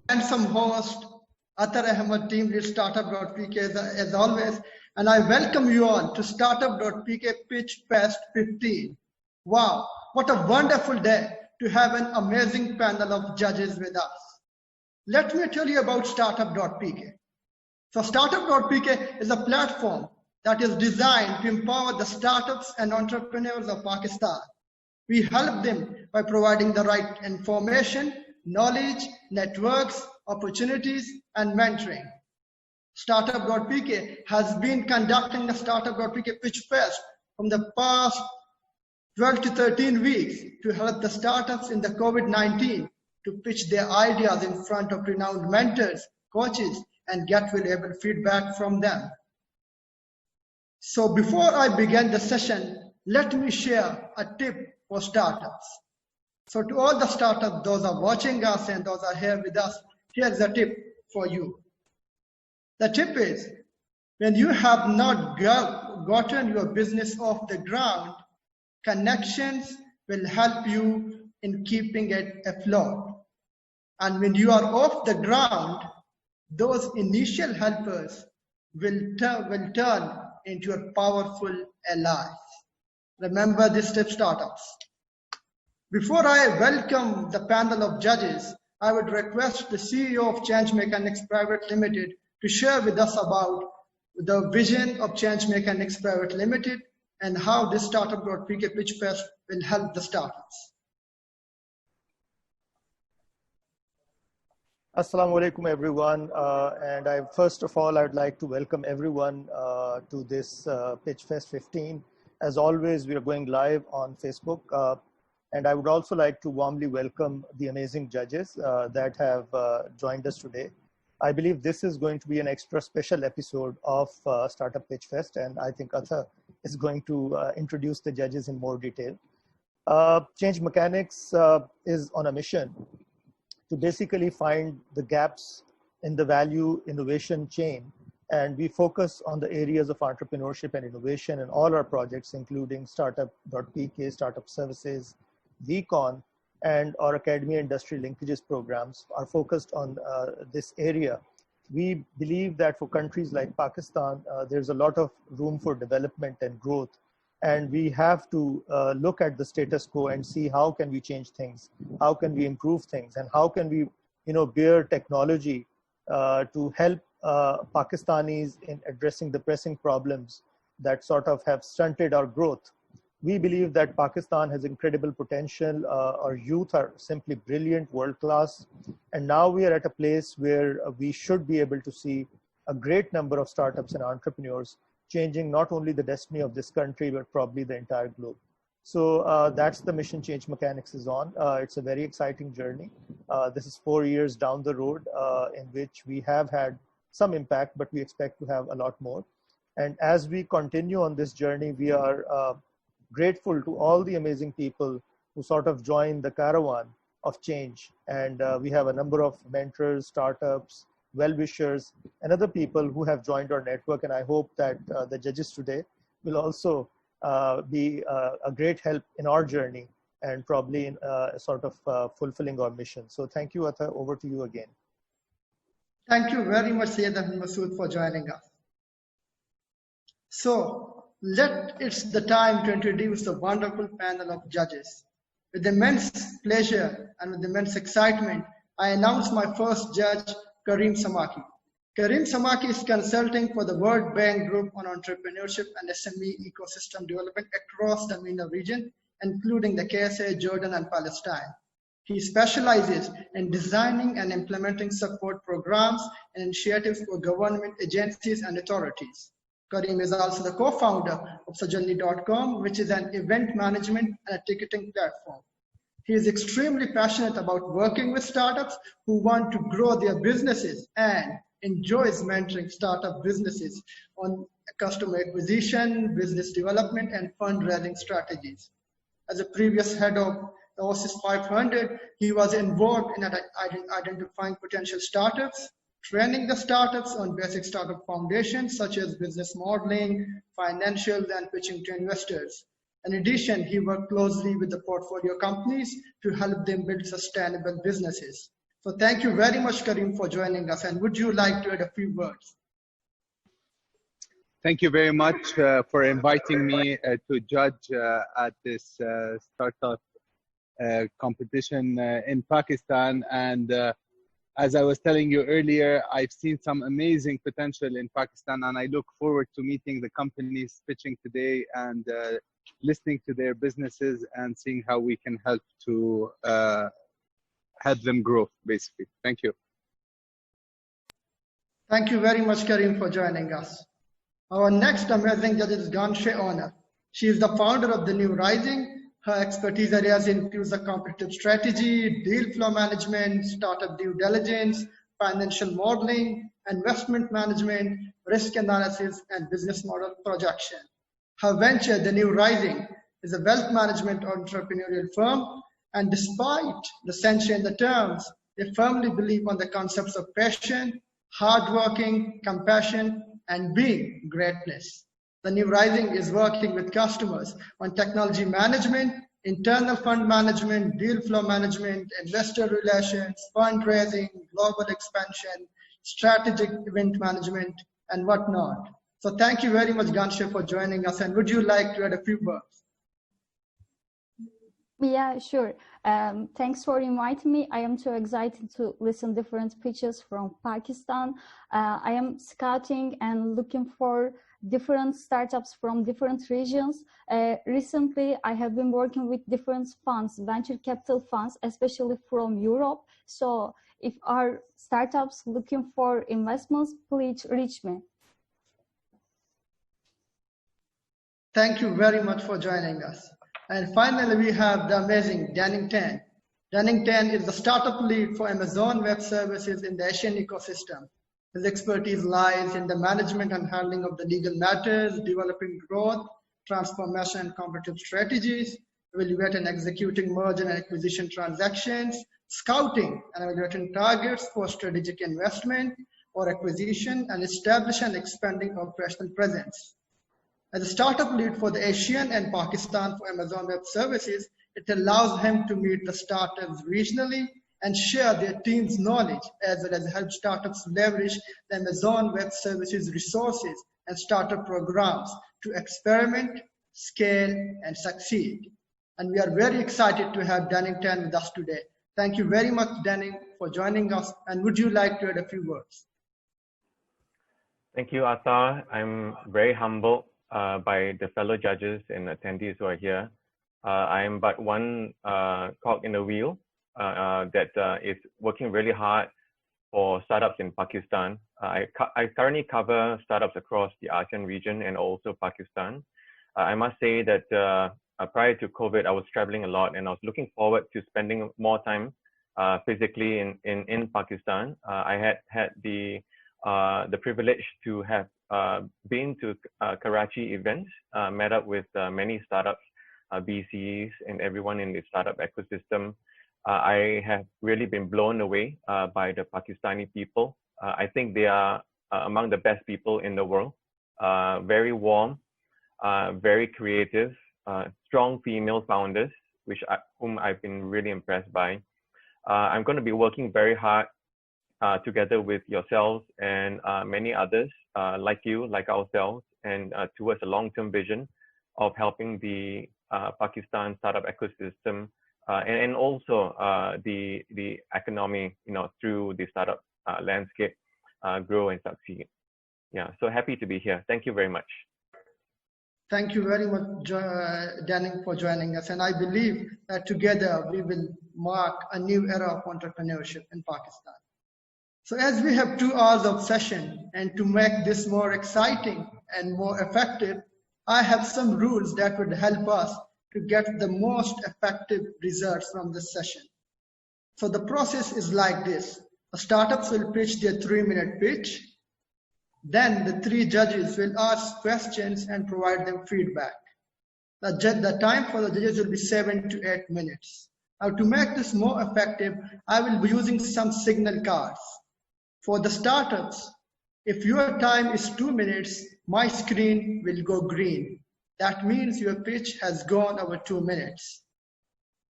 Handsome host, Atar Ahmed, team lead Startup.pk as always, and I welcome you all to Startup.pk Pitch Fest 15. Wow, what a wonderful day to have an amazing panel of judges with us. Let me tell you about Startup.pk. So Startup.pk is a platform that is designed to empower the startups and entrepreneurs of Pakistan. We help them by providing the right information, knowledge, networks, opportunities, and mentoring. Startup.pk has been conducting the Startup.pk Pitch Fest from the past 12 to 13 weeks to help the startups in the COVID-19 to pitch their ideas in front of renowned mentors, coaches, and get valuable feedback from them. So before I begin the session, let me share a tip for startups. So to all the startups, those are watching us and those are here with us, here's a tip for you. The tip is, when you have not gotten your business off the ground, connections will help you in keeping it afloat. And when you are off the ground, those initial helpers will turn into your powerful allies. Remember this tip, startups. Before I welcome the panel of judges, I would request the CEO of Change Mechanics Private Limited to share with us about the vision of Change Mechanics Private Limited and how this Startup.pk Pitch Fest will help the startups. Assalamu alaikum everyone, and first of all I would like to welcome everyone to this Pitch Fest 15. As always, we are going live on Facebook, and I would also like to warmly welcome the amazing judges that have joined us today. I believe this is going to be an extra special episode of Startup Pitch Fest, and I think Atha is going to introduce the judges in more detail. Change Mechanics is on a mission to basically find the gaps in the value innovation chain. And we focus on the areas of entrepreneurship and innovation in all our projects, including Startup.pk, Startup Services, VCon, and our Academy Industry Linkages programs are focused on this area. We believe that for countries like Pakistan, there's a lot of room for development and growth. And we have to look at the status quo and see how can we change things, how can we improve things, and how can we, bear technology to help Pakistanis in addressing the pressing problems that sort of have stunted our growth. We believe that Pakistan has incredible potential. Our youth are simply brilliant, world-class, and now we are at a place where we should be able to see a great number of startups and entrepreneurs changing not only the destiny of this country, but probably the entire globe. So that's the mission Change Mechanics is on. It's a very exciting journey. This is 4 years down the road in which we have had some impact, but we expect to have a lot more. And as we continue on this journey, we are grateful to all the amazing people who sort of joined the caravan of change. And we have a number of mentors, startups, well-wishers, and other people who have joined our network. And I hope that the judges today will also be a great help in our journey and probably in sort of fulfilling our mission. So thank you, Atha. Over to you again. Thank you very much, Syed Ahmed Masood, for joining us. So it's the time to introduce the wonderful panel of judges. With immense pleasure and with immense excitement, I announce my first judge, Karim Samaki. Karim Samaki is consulting for the World Bank Group on entrepreneurship and SME ecosystem development across the MENA region, including the KSA, Jordan, and Palestine. He specializes in designing and implementing support programs and initiatives for government agencies and authorities. Karim is also the co-founder of Sajalni.com, which is an event management and a ticketing platform. He is extremely passionate about working with startups who want to grow their businesses and enjoys mentoring startup businesses on customer acquisition, business development, and fundraising strategies. As a previous head of the OSIS 500, he was involved in identifying potential startups, training the startups on basic startup foundations such as business modeling, financials, and pitching to investors. In addition, he worked closely with the portfolio companies to help them build sustainable businesses. So thank you very much, Karim, for joining us. And would you like to add a few words? Thank you very much for inviting me to judge at this startup competition in Pakistan. And as I was telling you earlier, I've seen some amazing potential in Pakistan, and I look forward to meeting the companies pitching today and listening to their businesses and seeing how we can help to help them grow, basically. Thank you. Thank you very much, Karim, for joining us. Our next amazing judge is Ganshe Ona. She is the founder of The New Rising. Her expertise areas include the competitive strategy, deal flow management, startup due diligence, financial modeling, investment management, risk analysis, and business model projection. Her venture, The New Rising, is a wealth management entrepreneurial firm, and despite the censure in the terms, they firmly believe on the concepts of passion, hardworking, compassion, and being greatness. The New Rising is working with customers on technology management, internal fund management, deal flow management, investor relations, fundraising, global expansion, strategic event management, and whatnot. So thank you very much, Ganshe, for joining us. And would you like to add a few words? Yeah, sure. Thanks for inviting me. I am so excited to listen different pitches from Pakistan. I am scouting and looking for different startups from different regions. Recently, I have been working with different funds, venture capital funds, especially from Europe. So if our startups looking for investments, please reach me. Thank you very much for joining us. And finally, we have the amazing Danning Tan. Danning Tan is the startup lead for Amazon Web Services in the Asian ecosystem. His expertise lies in the management and handling of the legal matters, developing growth, transformation and competitive strategies, evaluating and executing merger and acquisition transactions, scouting and evaluating targets for strategic investment or acquisition, and establish and expanding operational presence. As a startup lead for the ASEAN and Pakistan for Amazon Web Services, it allows him to meet the startups regionally and share their team's knowledge, as well as help startups leverage the Amazon Web Services resources and startup programs to experiment, scale, and succeed. And we are very excited to have Danning Tan with us today. Thank you very much, Danning, for joining us. And would you like to add a few words? Thank you, Athar. I'm very humbled by the fellow judges and attendees who are here. I am but one cog in the wheel that is working really hard for startups in Pakistan. I currently cover startups across the ASEAN region and also Pakistan. I must say that prior to COVID, I was traveling a lot, and I was looking forward to spending more time physically in Pakistan. I had the privilege to have been to Karachi events, met up with many startups, BCs, and everyone in the startup ecosystem. I have really been blown away by the Pakistani people. I think they are among the best people in the world. Very warm, very creative, strong female founders, whom I've been really impressed by. I'm going to be working very hard together with yourselves and many others like you, like ourselves, and towards a long-term vision of helping the Pakistan startup ecosystem and also the economy, through the startup landscape, grow and succeed. Yeah, so happy to be here. Thank you very much. Thank you very much, Danning, for joining us. And I believe that together we will mark a new era of entrepreneurship in Pakistan. So as we have 2 hours of session, and to make this more exciting and more effective, I have some rules that would help us to get the most effective results from this session. So the process is like this. The startups will pitch their 3-minute pitch. Then the 3 judges will ask questions and provide them feedback. The time for the judges will be 7 to 8 minutes. Now, to make this more effective, I will be using some signal cards. For the startups, if your time is 2 minutes, my screen will go green. That means your pitch has gone over 2 minutes.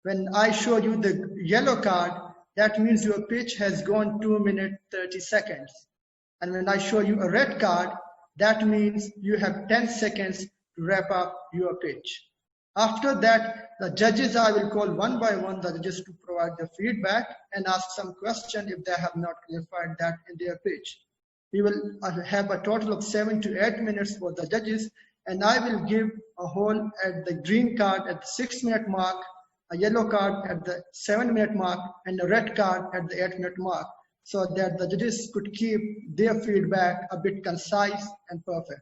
When I show you the yellow card, that means your pitch has gone 2 minutes 30 seconds. And when I show you a red card, that means you have 10 seconds to wrap up your pitch. After that, the judges, I will call one by one the judges to provide the feedback and ask some question if they have not clarified that in their pitch. We will have a total of 7 to 8 minutes for the judges, and I will give a whole at the green card at the 6-minute mark, a yellow card at the 7-minute mark, and a red card at the 8-minute mark, so that the judges could keep their feedback a bit concise and perfect.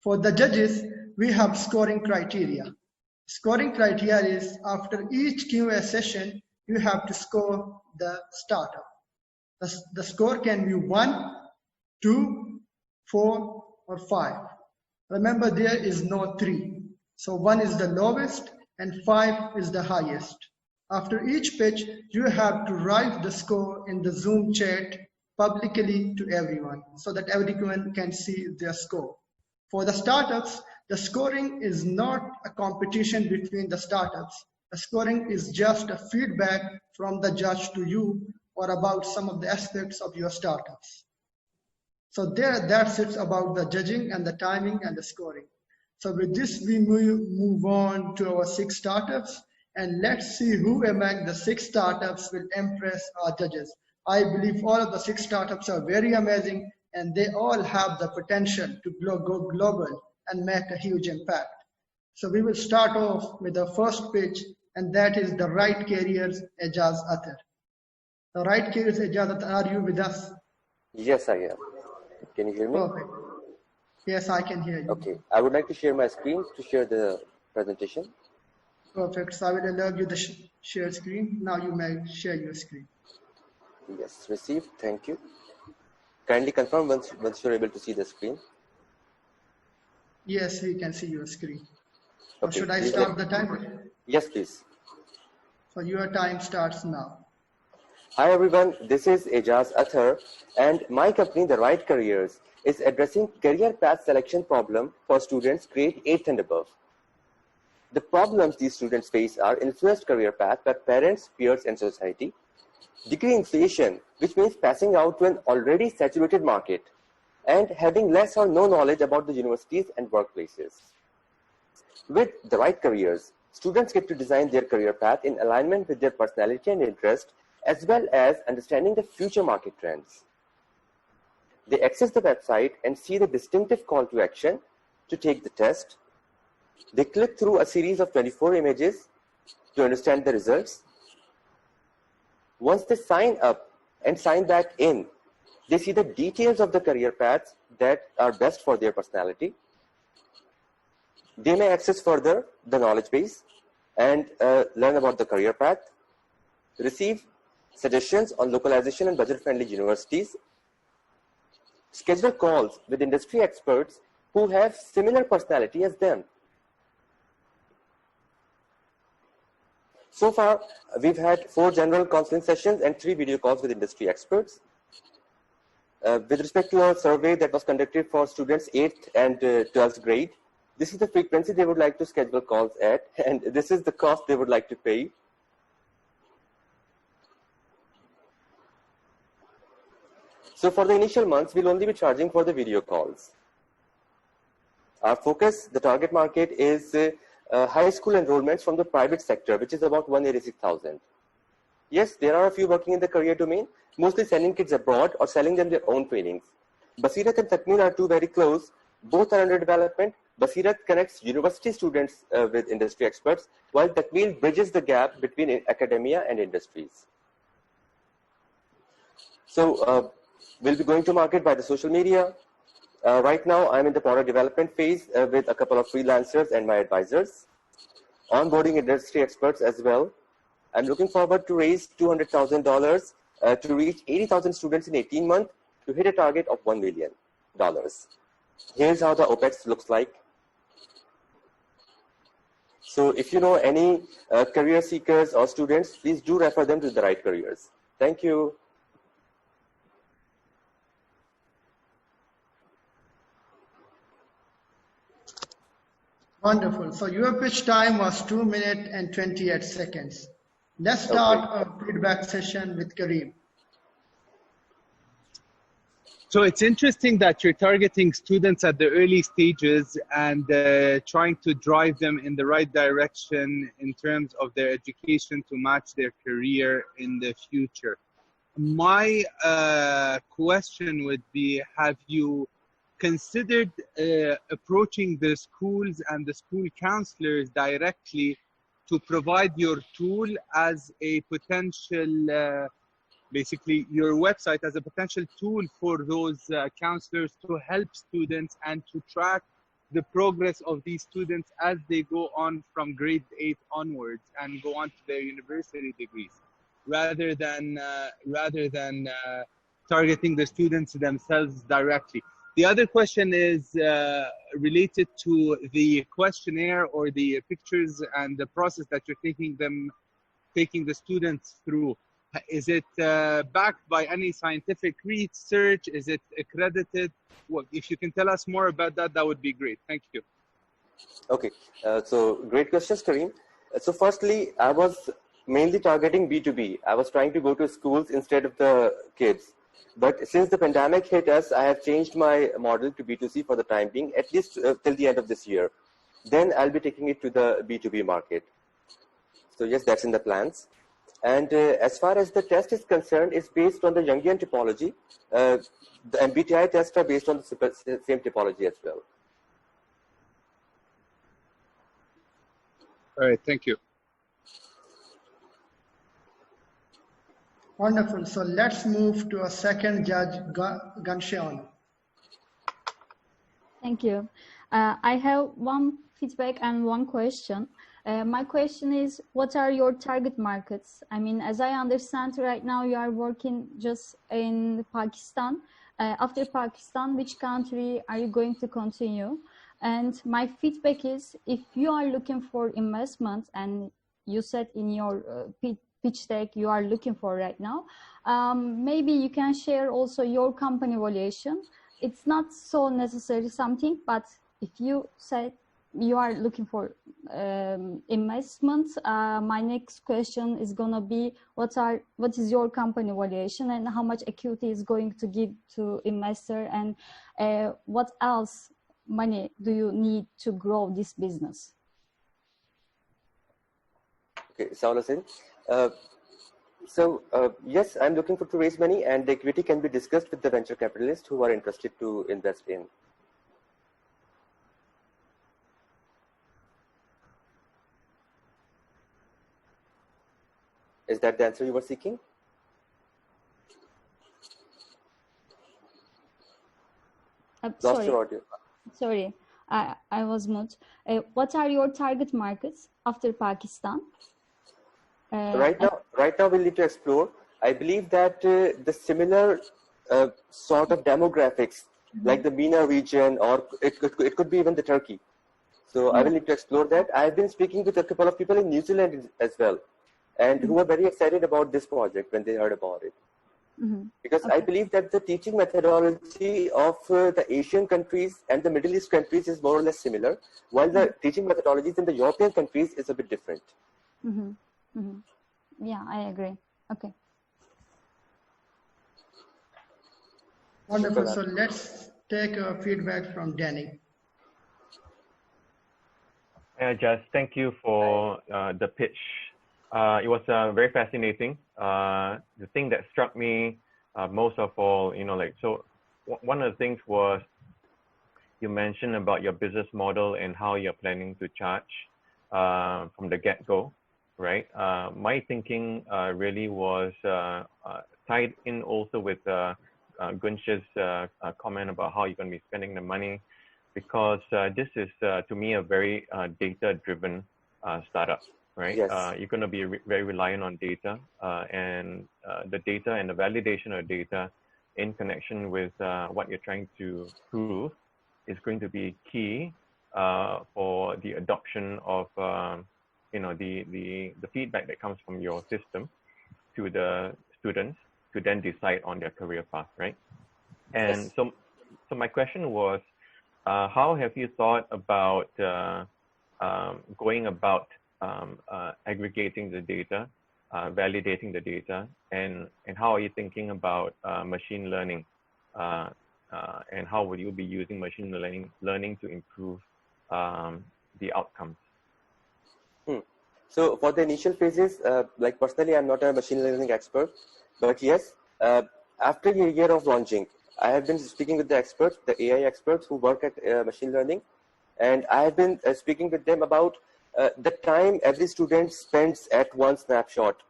For the judges, we have scoring criteria. Scoring criteria is after each Q&A session, you have to score the startup. The score can be 1, 2, 4, or 5. Remember, there is no 3. So 1 is the lowest and 5 is the highest. After each pitch, you have to write the score in the Zoom chat publicly to everyone so that everyone can see their score. For the startups, the scoring is not a competition between the startups. The scoring is just a feedback from the judge to you or about some of the aspects of your startups. So that's it about the judging and the timing and the scoring. So with this, we move on to our 6 startups, and let's see who among the 6 startups will impress our judges. I believe all of the 6 startups are very amazing, and they all have the potential to go global and make a huge impact. So we will start off with the first pitch, and that is the Right Careers Ejaz Athar. The Right Careers Ejaz Athar, are you with us? Yes, I am. Can you hear me? Perfect. Yes, I can hear you. Okay. I would like to share my screen to share the presentation. Perfect. So I will allow you the share screen. Now you may share your screen. Yes, received. Thank you. Kindly confirm once you're able to see the screen. Yes, we can see your screen. Okay. Or should I start the timer? Yes, please. So your time starts now. Hi everyone, this is Ejaz Athar, and my company, The Right Careers, is addressing career path selection problem for students grade 8th and above. The problems these students face are influenced career path by parents, peers, and society, degree inflation, which means passing out to an already saturated market, and having less or no knowledge about the universities and workplaces. With The Right Careers, students get to design their career path in alignment with their personality and interest, as well as understanding the future market trends. They access the website and see the distinctive call to action to take the test. They click through a series of 24 images to understand the results. Once they sign up and sign back in, they see the details of the career paths that are best for their personality. They may access further the knowledge base and learn about the career path, receive suggestions on localization and budget-friendly universities, schedule calls with industry experts who have similar personality as them. So far, we've had 4 general counseling sessions and 3 video calls with industry experts. With respect to our survey that was conducted for students 8th and 12th grade, this is the frequency they would like to schedule calls at, and this is the cost they would like to pay. So for the initial months, we'll only be charging for the video calls. Our focus, the target market, is high school enrollments from the private sector, which is about 186,000. Yes, there are a few working in the career domain, mostly sending kids abroad or selling them their own trainings. Basirat and Takmil are 2 very close. Both are under development. Basirat connects university students with industry experts, while Takmil bridges the gap between academia and industries. So we'll be going to market by the social media. Right now, I'm in the product development phase with a couple of freelancers and my advisors, onboarding industry experts as well. I'm looking forward to raise $200,000 to reach 80,000 students in 18 months to hit a target of $1 million. Here's how the OPEX looks like. So if you know any career seekers or students, please do refer them to The Right Careers. Thank you. Wonderful. So your pitch time was 2 minutes and 28 seconds. Let's start a feedback session with Kareem. So it's interesting that you're targeting students at the early stages and trying to drive them in the right direction in terms of their education to match their career in the future. My question would be, have you considered approaching the schools and the school counselors directly to provide your tool as a potential basically your website as a potential tool for those counselors to help students and to track the progress of these students as they go on from grade 8 onwards and go on to their university degrees, rather than targeting the students themselves directly? The other question is related to the questionnaire or the pictures and the process that you're taking the students through. Is it backed by any scientific research? Is it accredited? Well, if you can tell us more about that, that would be great. Thank you. Okay, so great questions, Kareem. So firstly, I was mainly targeting B2B. I was trying to go to schools instead of the kids. But since the pandemic hit us, I have changed my model to B2C for the time being, at least till the end of this year. Then I'll be taking it to the B2B market. So yes, that's in the plans. And as far as the test is concerned, it's based on the Jungian typology. The MBTI tests are based on the same typology as well. All right, thank you. Wonderful. So let's move to a second judge, Ghanshyam. Thank you. I have one feedback and one question. My question is, what are your target markets? I mean, as I understand right now, you are working just in Pakistan. After Pakistan, which country are you going to continue? And my feedback is, if you are looking for investment, and you said in your pitch deck you are looking for right now, maybe you can share also your company valuation. It's not so necessary something, but if you said you are looking for investment, my next question is gonna be, what is your company valuation and how much equity is going to give to investor, and what else money do you need to grow this business? Okay, Saulasin. Yes, I'm looking to raise money, and the equity can be discussed with the venture capitalists who are interested to invest in. Is that the answer you were seeking? Lost your audio. Sorry, I was mute. What are your target markets after Pakistan? Right now we'll need to explore. I believe that the similar sort of demographics, like the MENA region, or it could be even the Turkey. So I will need to explore that. I've been speaking with a couple of people in New Zealand as well, and who are very excited about this project when they heard about it. Because I believe that the teaching methodology of the Asian countries and the Middle East countries is more or less similar, while the teaching methodologies in the European countries is a bit different. Yeah, I agree. Okay. Wonderful. So let's take a feedback from Danny. Just thank you for the pitch. It was very fascinating. The thing that struck me most of all, one of the things was you mentioned about your business model and how you're planning to charge from the get-go, right? My thinking really was tied in also with Gunsha's comment about how you're going to be spending the money, because this is, to me, a very data-driven startup, right? Yes. You're going to be very reliant on data, and the data and the validation of data in connection with what you're trying to prove is going to be key for the adoption of the feedback that comes from your system to the students to then decide on their career path, right? And so my question was, how have you thought about going about aggregating the data validating the data, and how are you thinking about machine learning, and how would you be using machine learning to improve the outcomes? So for the initial phases, like personally, I'm not a machine learning expert, but yes, after a year of launching, I have been speaking with the experts, the AI experts who work at machine learning, and I have been speaking with them about the time every student spends at one snapshot,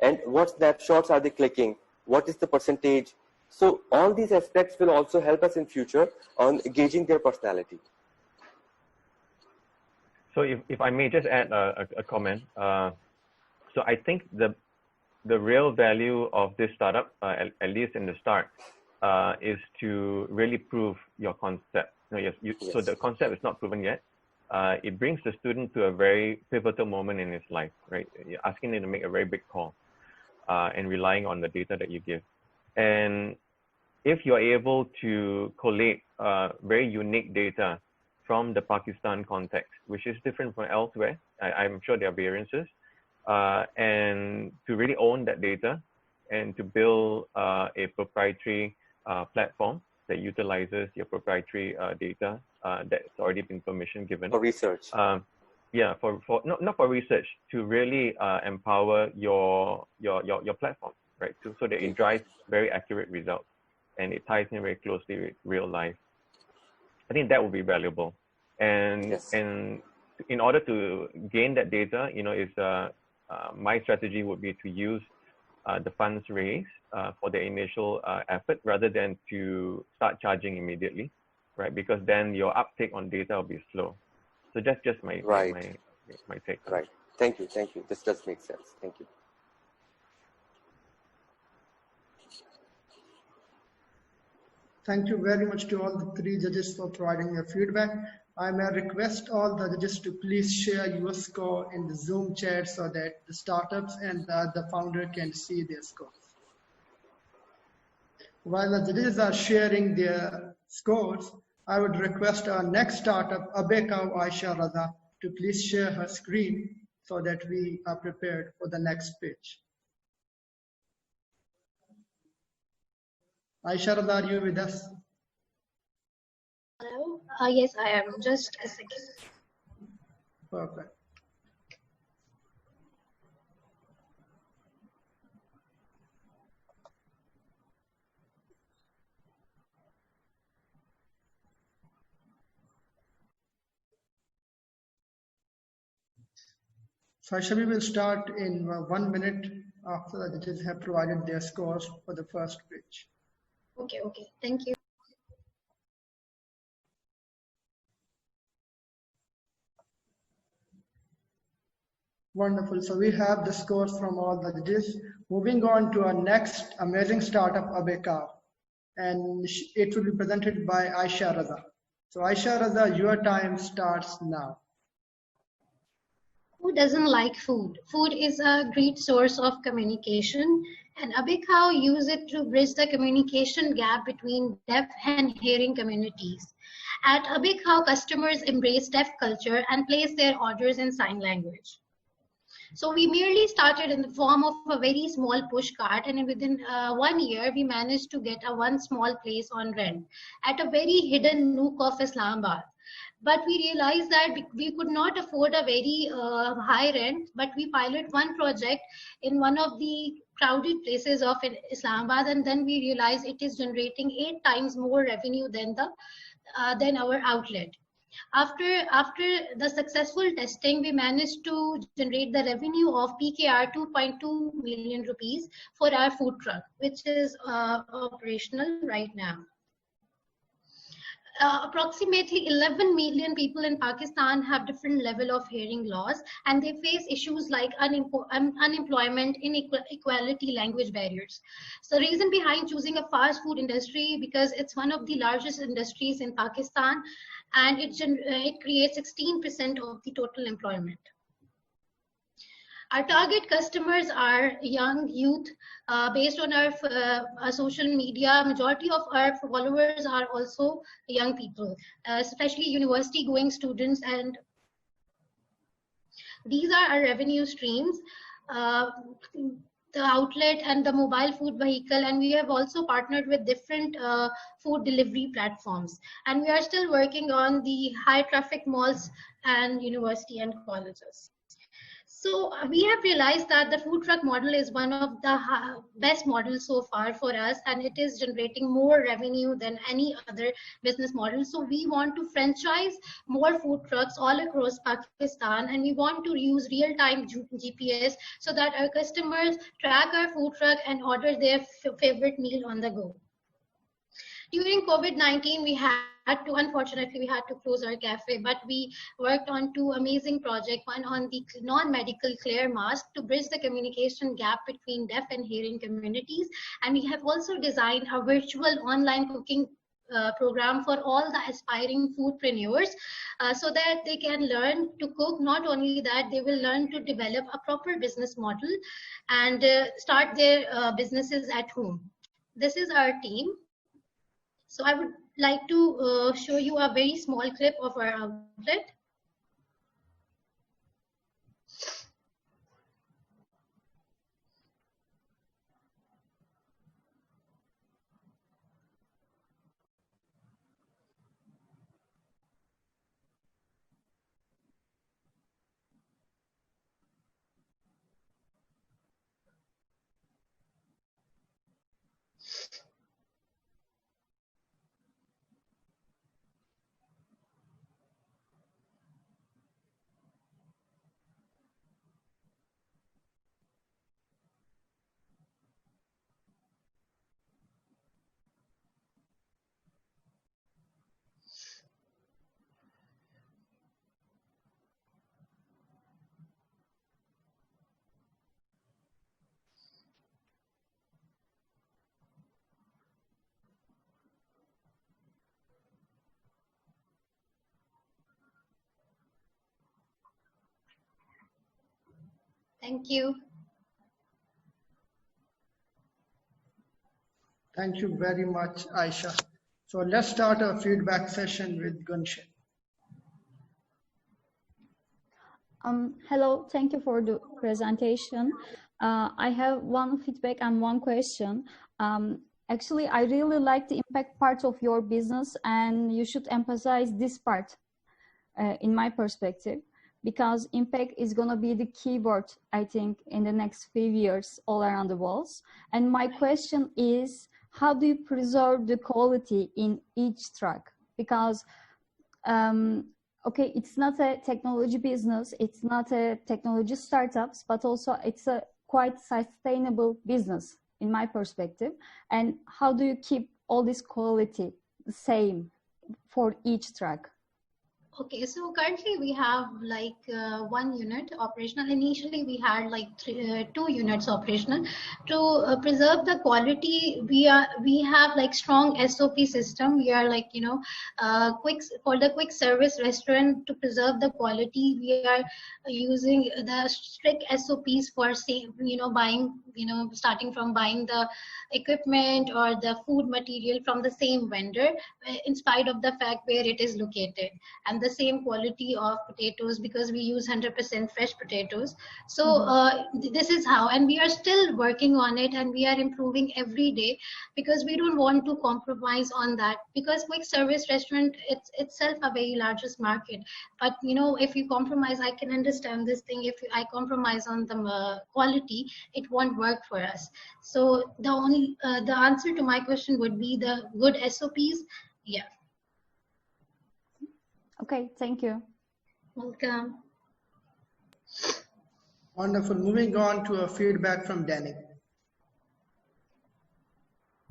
and what snapshots are they clicking, what is the percentage. So all these aspects will also help us in future on gauging their personality. So if I may just add a comment, so I think the real value of this startup, at least in the start, is to really prove your concept. Yes. So the concept is not proven yet. It brings the student to a very pivotal moment in his life, right? You're asking him to make a very big call, and relying on the data that you give. And if you're able to collate very unique data from the Pakistan context, which is different from elsewhere, I'm sure there are variances, and to really own that data and to build a proprietary platform that utilizes your proprietary data that's already been permission given. For research. Yeah, not for research, to really empower your platform, right? So that it drives very accurate results and it ties in very closely with real life. I think that would be valuable. And yes. And in order to gain that data, my strategy would be to use the funds raised for the initial effort rather than to start charging immediately, right? Because then your uptake on data will be slow. So that's just my take. Right. Thank you. This does make sense. Thank you. Thank you very much to all the three judges for providing your feedback. I may request all the judges to please share your score in the Zoom chat so that the startups and the founder can see their scores. While the judges are sharing their scores, I would request our next startup, Abeka Aisha Raza, to please share her screen so that we are prepared for the next pitch. Aisha Raza, are you with us? Hello? Yes, I am. Just a second. Perfect. So Shabi will start in 1 minute after the judges have provided their scores for the first pitch. Okay, thank you. Wonderful. So we have the scores from all the judges. Moving on to our next amazing startup, Abeka, and it will be presented by Aisha Raza. So Aisha Raza, your time starts now. Who doesn't like food? Food is a great source of communication, and Abeka use it to bridge the communication gap between deaf and hearing communities. At Abeka, customers embrace deaf culture and place their orders in sign language. So we merely started in the form of a very small push cart, and within 1 year, we managed to get one small place on rent at a very hidden nook of Islamabad. But we realized that we could not afford a very high rent, but we piloted one project in one of the crowded places of Islamabad, and then we realized it is generating 8 times more revenue than our outlet. After the successful testing, we managed to generate the revenue of PKR 2.2 million rupees for our food truck, which is operational right now. Approximately 11 million people in Pakistan have different level of hearing loss, and they face issues like unemployment, inequality, language barriers. So the reason behind choosing a fast food industry, because it's one of the largest industries in Pakistan, and it creates 16% of the total employment. Our target customers are young youth. Based on our social media, majority of our followers are also young people, especially university going students, and these are our revenue streams. the outlet and the mobile food vehicle, and we have also partnered with different food delivery platforms, and we are still working on the high traffic malls and university and colleges. So we have realized that the food truck model is one of the best models so far for us, and it is generating more revenue than any other business model. So we want to franchise more food trucks all across Pakistan, and we want to use real-time GPS so that our customers track our food truck and order their favorite meal on the go. During COVID-19, unfortunately, we had to close our cafe, but we worked on two amazing projects, one on the non-medical clear mask to bridge the communication gap between deaf and hearing communities. And we have also designed a virtual online cooking program for all the aspiring foodpreneurs so that they can learn to cook. Not only that, they will learn to develop a proper business model and start their businesses at home. This is our team. So I would like to show you a very small clip of our outlet. Thank you. Thank you very much, Aisha. So let's start a feedback session with Gunshin. Hello, thank you for the presentation. I have one feedback and one question. Actually, I really like the impact part of your business, and you should emphasize this part in my perspective, because impact is going to be the keyword, I think, in the next few years all around the world. And my question is, how do you preserve the quality in each truck? Because okay, it's not a technology business, it's not a technology startups, but also it's a quite sustainable business in my perspective. And how do you keep all this quality the same for each truck? Okay, so currently we have like 1 unit operational. Initially we had like 2 units operational. To preserve the quality, we have like strong SOP system. We are like for the quick service restaurant, to preserve the quality, we are using the strict SOPs for buying, starting from buying the equipment or the food material from the same vendor, in spite of the fact where it is located, and the same quality of potatoes, because we use 100% fresh potatoes. So this is how, and we are still working on it, and we are improving every day, because we don't want to compromise on that, because quick service restaurant, it's itself a very largest market. But if you compromise, I can understand this thing, if I compromise on the quality, it won't work for us. So the answer to my question would be the good SOPs. Yeah. Okay, thank you. Welcome. Wonderful. Moving on to a feedback from Danny.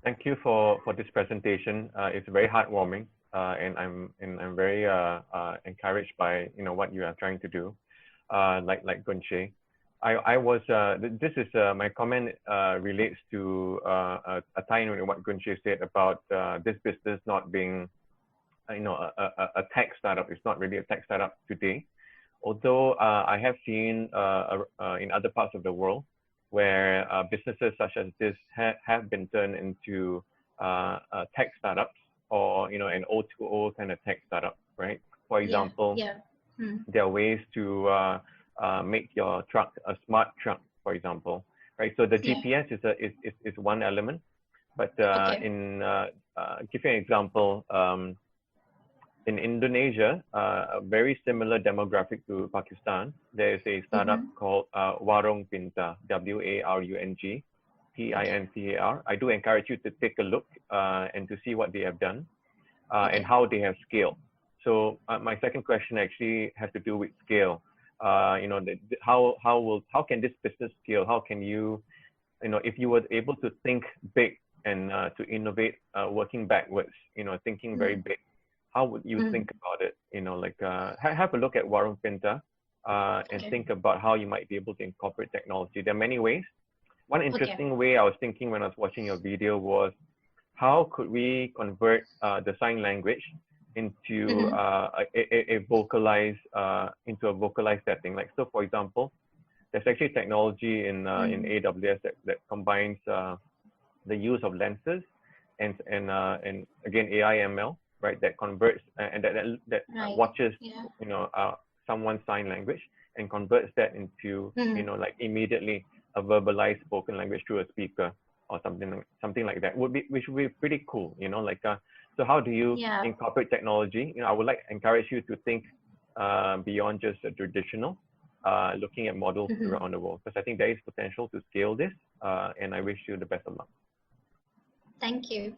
Thank you for this presentation. It's very heartwarming, and I'm very encouraged by what you are trying to do. Like Gunshe, I was this is my comment relates to a tie-in with what Gunshe said about this business not being a tech startup. It's not really a tech startup today, although I have seen in other parts of the world where businesses such as this have been turned into tech startups, or an O2O kind of tech startup, right? For example, there are ways to make your truck a smart truck, for example, right? So the Yeah. GPS is one element, but Okay. give you an example. In Indonesia, a very similar demographic to Pakistan, there is a startup called Warung Pintar, WARUNG PINTAR. I do encourage you to take a look and to see what they have done and how they have scaled. So my second question actually has to do with scale. You know, how can this business scale? How can you, you know, if you were able to think big and to innovate, working backwards, you know, thinking very big, how would you think about it? You know, like have a look at Warung Pintar and think about how you might be able to incorporate technology. There are many ways. One interesting way I was thinking when I was watching your video was, how could we convert the sign language into a vocalized setting? Like, so for example, there's actually technology in AWS that combines the use of lenses and again AI ML, right? That converts and that watches you know someone's sign language and converts that into you know, like immediately a verbalized spoken language through a speaker or something like that, which would be pretty cool, you know, like so how do you incorporate technology? You know, I would encourage you to think beyond just a traditional looking at models around the world, because I think there is potential to scale this, and I wish you the best of luck. Thank you.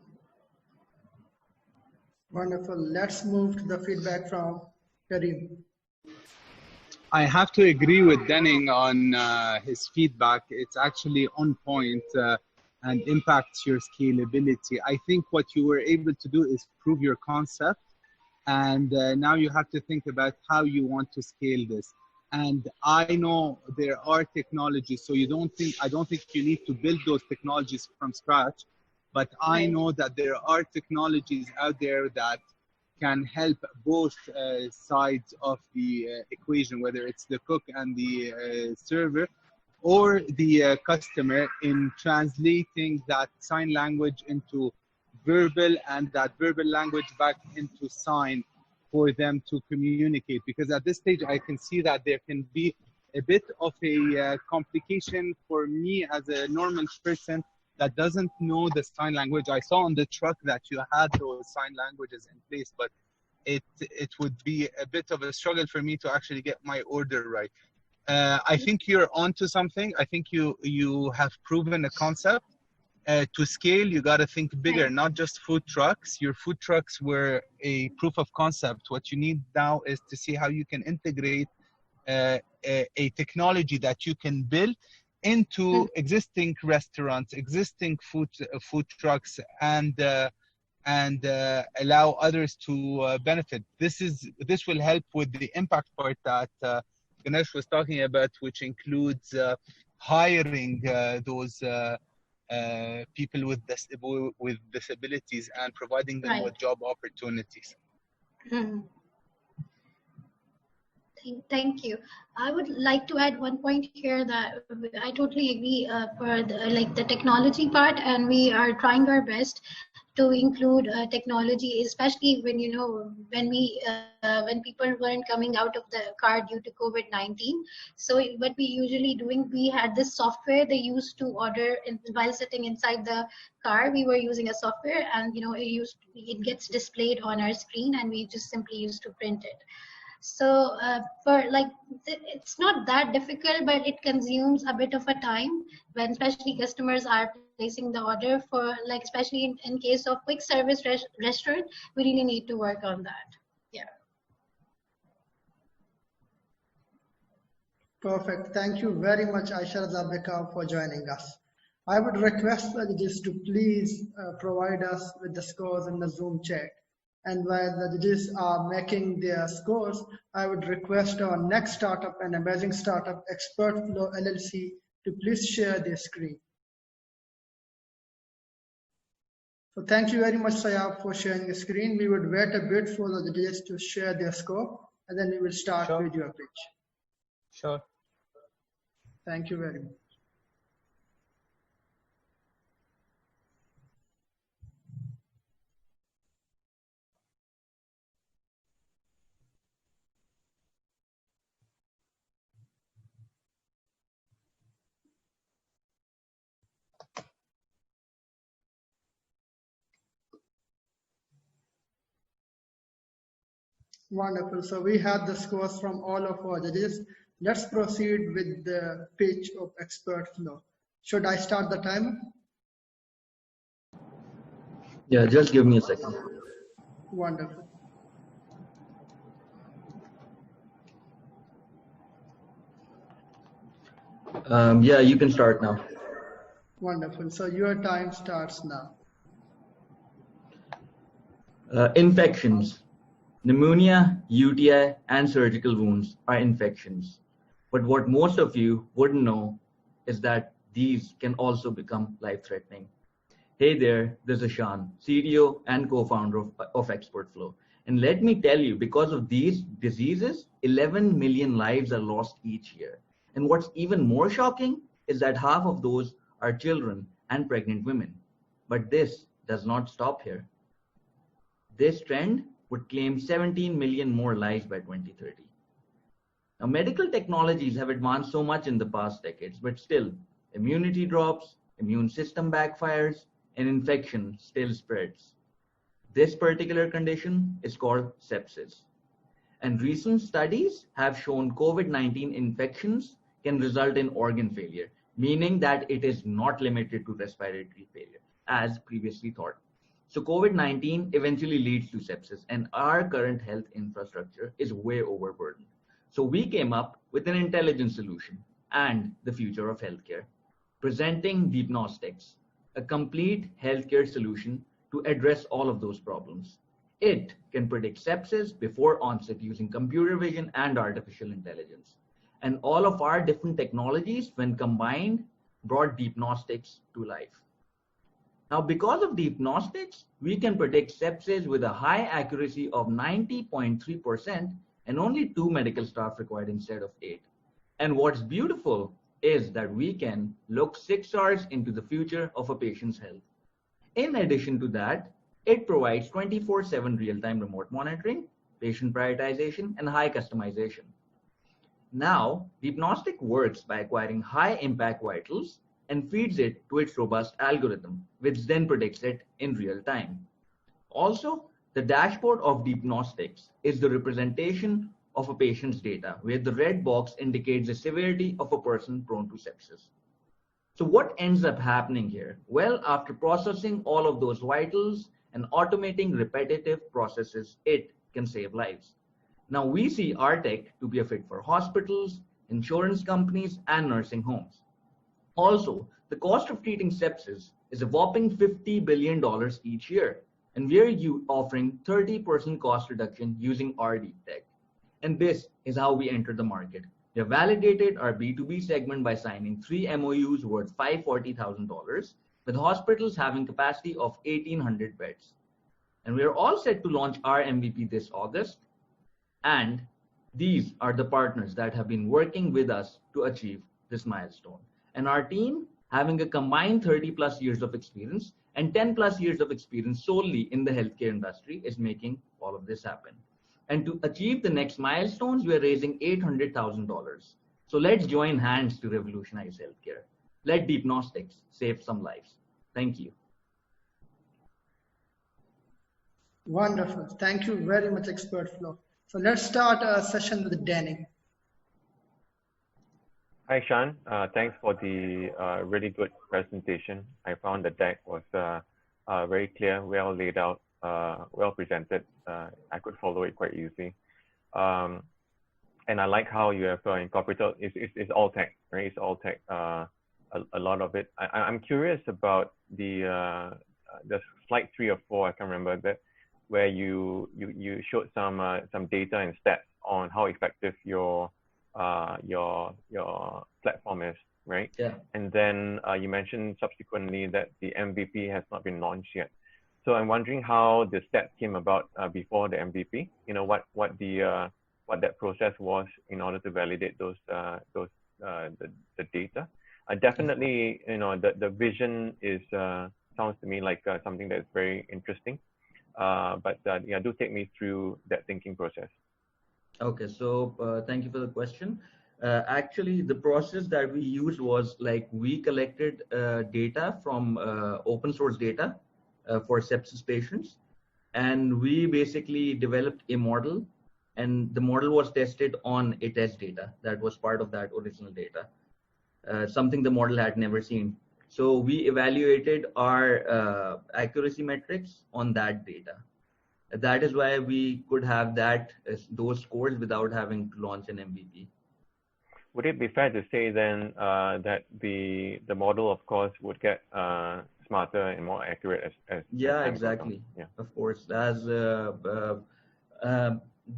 Wonderful. Let's move to the feedback from Karim. I have to agree with Denning on his feedback. It's actually on point and impacts your scalability. I think what you were able to do is prove your concept, and now you have to think about how you want to scale this. And I know there are technologies, so I don't think you need to build those technologies from scratch, but I know that there are technologies out there that can help both sides of the equation, whether it's the cook and the server or the customer, in translating that sign language into verbal and that verbal language back into sign for them to communicate. Because at this stage, I can see that there can be a bit of a complication for me as a normal person that doesn't know the sign language. I saw on the truck that you had those sign languages in place, but it would be a bit of a struggle for me to actually get my order right. I think you're onto something. I think you have proven a concept. To scale, you got to think bigger, not just food trucks. Your food trucks were a proof of concept. What you need now is to see how you can integrate a technology that you can build into existing restaurants, existing food trucks, and allow others to benefit. This will help with the impact part that Ganesh was talking about, which includes hiring those people with disabilities and providing them with job opportunities. Thank you. I would like to add one point here that I totally agree for the technology part, and we are trying our best to include technology, especially when when people weren't coming out of the car due to COVID-19. So what we usually doing, we had this software they used to order while sitting inside the car. We were using a software, and it gets displayed on our screen, and we just simply used to print it. So it's not that difficult, but it consumes a bit of a time when especially customers are placing the order for, especially in case of quick service restaurant, we really need to work on that. Yeah. Perfect. Thank you very much, Aisha Zabeka, for joining us. I would request the judges to please provide us with the scores in the Zoom chat. And while the judges are making their scores, I would request our next startup and emerging startup, Expert Flow LLC, to please share their screen. So thank you very much, Sayab, for sharing the screen. We would wait a bit for the judges to share their score, and then we will start with your pitch. Sure. Thank you very much. Wonderful. So we had the scores from all of our judges. Let's proceed with the pitch of expert flow. Should I start the timer? Yeah, just give me a second. Wonderful. Yeah, you can start now. Wonderful. So your time starts now. Infections. Pneumonia, UTI, and surgical wounds are infections. But what most of you wouldn't know is that these can also become life-threatening. Hey there, this is Shan, CTO and co-founder of ExpertFlow. And let me tell you, because of these diseases, 11 million lives are lost each year. And what's even more shocking is that half of those are children and pregnant women. But this does not stop here. This trend would claim 17 million more lives by 2030. Now, medical technologies have advanced so much in the past decades, but still, immunity drops, immune system backfires, and infection still spreads. This particular condition is called sepsis. And recent studies have shown COVID-19 infections can result in organ failure, meaning that it is not limited to respiratory failure, as previously thought. So COVID-19 eventually leads to sepsis, and our current health infrastructure is way overburdened. So we came up with an intelligent solution and the future of healthcare, presenting Deepnostics, a complete healthcare solution to address all of those problems. It can predict sepsis before onset using computer vision and artificial intelligence. And all of our different technologies, when combined, brought Deepnostics to life. Now, because of Deepnostics, we can predict sepsis with a high accuracy of 90.3% and only 2 medical staff required instead of 8. And what's beautiful is that we can look 6 hours into the future of a patient's health. In addition to that, it provides 24/7 real-time remote monitoring, patient prioritization, and high customization. Now, Deepnostic works by acquiring high-impact vitals and feeds it to its robust algorithm, which then predicts it in real time. Also, the dashboard of Deepnostics is the representation of a patient's data, where the red box indicates the severity of a person prone to sepsis. So what ends up happening here? Well, after processing all of those vitals and automating repetitive processes, it can save lives. Now we see our tech to be a fit for hospitals, insurance companies, and nursing homes. Also, the cost of treating sepsis is a whopping $50 billion each year, and we are offering 30% cost reduction using our deep tech. And this is how we enter the market. We have validated our B2B segment by signing 3 MOUs worth $540,000, with hospitals having capacity of 1,800 beds. And we are all set to launch our MVP this August. And these are the partners that have been working with us to achieve this milestone. And our team, having a combined 30 plus years of experience and 10 plus years of experience solely in the healthcare industry, is making all of this happen. And to achieve the next milestones, we are raising $800,000. So let's join hands to revolutionize healthcare. Let Deepnostics save some lives. Thank you. Wonderful. Thank you very much, ExpertFlow. So let's start a session with Danny. Hi, Shan. Thanks for the really good presentation. I found the deck was very clear, well laid out, well presented. I could follow it quite easily. And I like how you have incorporated, it's all tech, right? It's all tech, a lot of it. I'm curious about the slide 3 or 4, I can't remember that, where you showed some data and stats on how effective your platform is, right? Yeah. And then you mentioned subsequently that the MVP has not been launched yet. So I'm wondering how the stats came about before the MVP. You know, what that process was in order to validate the data. Definitely, you know, the vision is sounds to me like something that's very interesting. But yeah, do take me through that thinking process. Okay, so thank you for the question. Actually, the process that we used was like we collected data from open source data for sepsis patients, and we basically developed a model and the model was tested on a test data that was part of that original data, something the model had never seen. So we evaluated our accuracy metrics on that data. That is why we could have those scores without having to launch an MVP. Would it be fair to say then that the model, of course, would get smarter and more accurate as yeah, time exactly. goes on? Yeah. Of course, as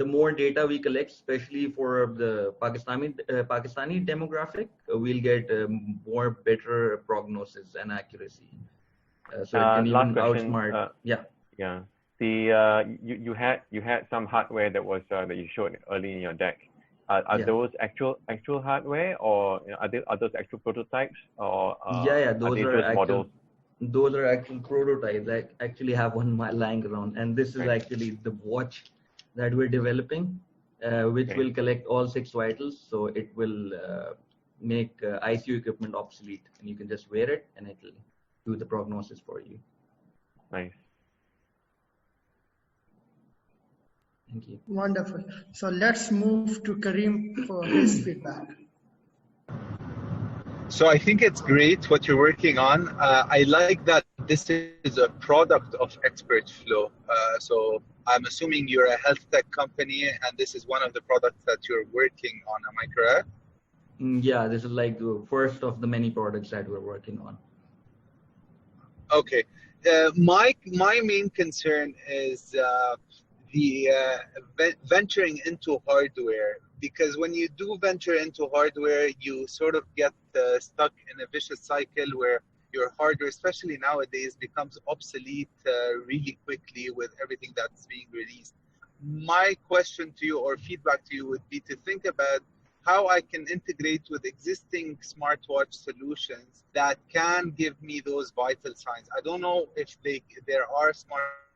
the more data we collect, especially for the Pakistani demographic, we'll get more better prognosis and accuracy. So it can even outsmart. Yeah. Yeah. You had some hardware that was that you showed early in your deck. Are those actual hardware, or are those actual prototypes, or those are actual models? Those are actual prototypes. I actually have one lying around, and this is actually the watch that we're developing, which will collect all 6 vitals. So it will make ICU equipment obsolete, and you can just wear it, and it will do the prognosis for you. Nice. Thank you. Wonderful. So let's move to Karim for his feedback. So I think it's great what you're working on. I like that this is a product of Expert Flow. So I'm assuming you're a health tech company, and this is one of the products that you're working on. Am I correct? Yeah, this is like the first of the many products that we're working on. Okay. My main concern is the venturing into hardware, because when you do venture into hardware, you sort of get stuck in a vicious cycle where your hardware, especially nowadays, becomes obsolete really quickly with everything that's being released. My question to you, or feedback to you, would be to think about how I can integrate with existing smartwatch solutions that can give me those vital signs. I don't know if there are smartwatches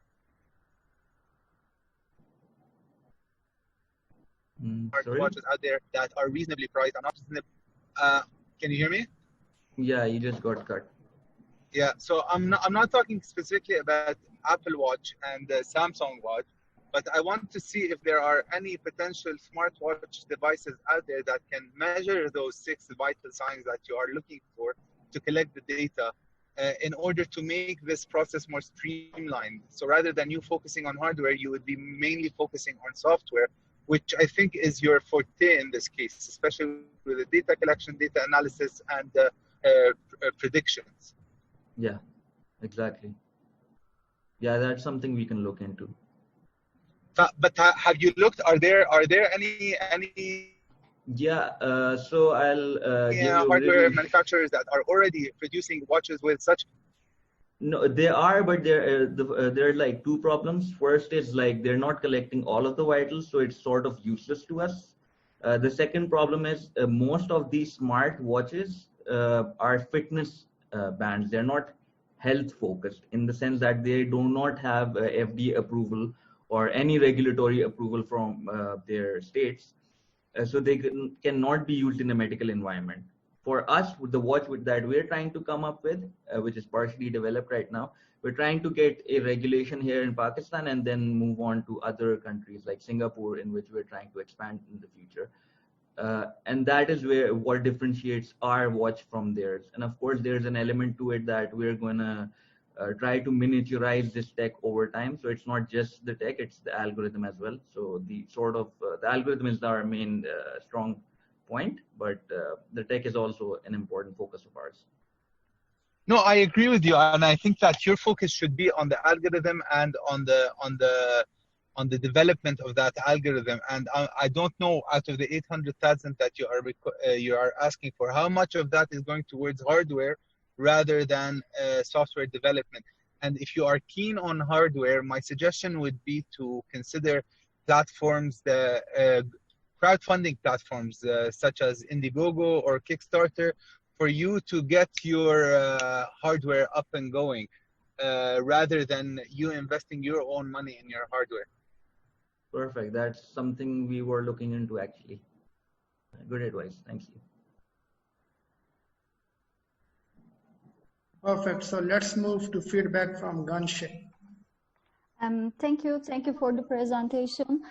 out there that are reasonably priced. Can you hear me? Yeah, you just got cut. Yeah, so I'm not talking specifically about Apple Watch and Samsung Watch, but I want to see if there are any potential smartwatch devices out there that can measure those 6 vital signs that you are looking for to collect the data in order to make this process more streamlined. So rather than you focusing on hardware, you would be mainly focusing on software, which I think is your forte in this case, especially with the data collection, data analysis, and predictions. Yeah, exactly. Yeah, that's something we can look into. But have you looked? Are there any? Yeah. So I'll give you hardware manufacturers that are already producing watches with such. No, they are, but there are like 2 problems. First is like they're not collecting all of the vitals, so it's sort of useless to us. The second problem is most of these smart watches are fitness bands. They're not health focused, in the sense that they do not have FDA approval or any regulatory approval from their states. So they cannot be used in a medical environment. For us, with the watch that we're trying to come up with, which is partially developed right now, we're trying to get a regulation here in Pakistan and then move on to other countries like Singapore, in which we're trying to expand in the future. And that is what differentiates our watch from theirs. And of course, there's an element to it that we're going to try to miniaturize this tech over time. So it's not just the tech, it's the algorithm as well. So the algorithm is our main strong point, but the tech is also an important focus of ours. No, I agree with you, and I think that your focus should be on the algorithm and on the development of that algorithm. And I don't know, out of the 800,000 that you are asking for, how much of that is going towards hardware rather than software development. And if you are keen on hardware, my suggestion would be to consider platforms, the crowdfunding platforms such as Indiegogo or Kickstarter, for you to get your hardware up and going, rather than you investing your own money in your hardware. Perfect. That's something we were looking into, actually. Good advice. Thank you. Perfect. So let's move to feedback from Ganshay. Thank you for the presentation.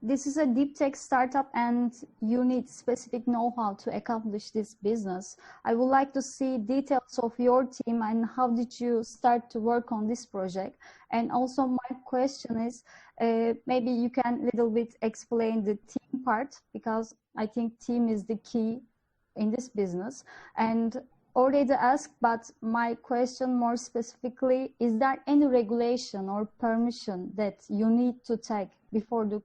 This is a deep tech startup and you need specific know-how to accomplish this business. I would like to see details of your team and how did you start to work on this project? And also my question is, maybe you can little bit explain the team part, because I think team is the key in this business. And already asked, but my question more specifically, is there any regulation or permission that you need to take before to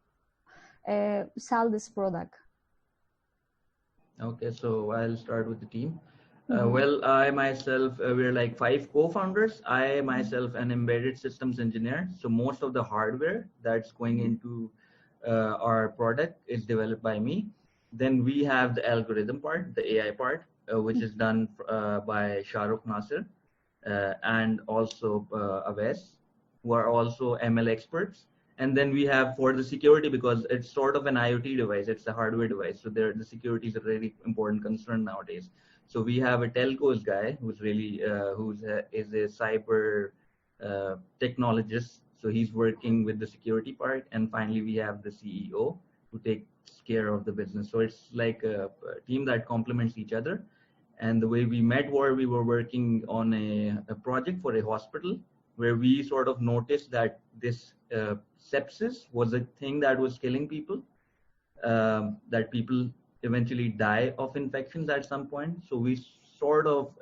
sell this product? Okay, so I'll start with the team. Well, I myself, we're like 5 co-founders. I myself an embedded systems engineer. So most of the hardware that's going into our product is developed by me. Then we have the algorithm part, the AI part, which is done by Shahrukh Nasir and also Aves, who are also ML experts. And then we have for the security, because it's sort of an IoT device, it's a hardware device. So the security is a really important concern nowadays. So we have a telcos guy who's really, is a cyber technologist. So he's working with the security part. And finally, we have the CEO who takes care of the business. So it's like a team that complements each other. And the way we met were we were working on a project for a hospital where we sort of noticed that this sepsis was a thing that was killing people, that people eventually die of infections at some point. So we sort of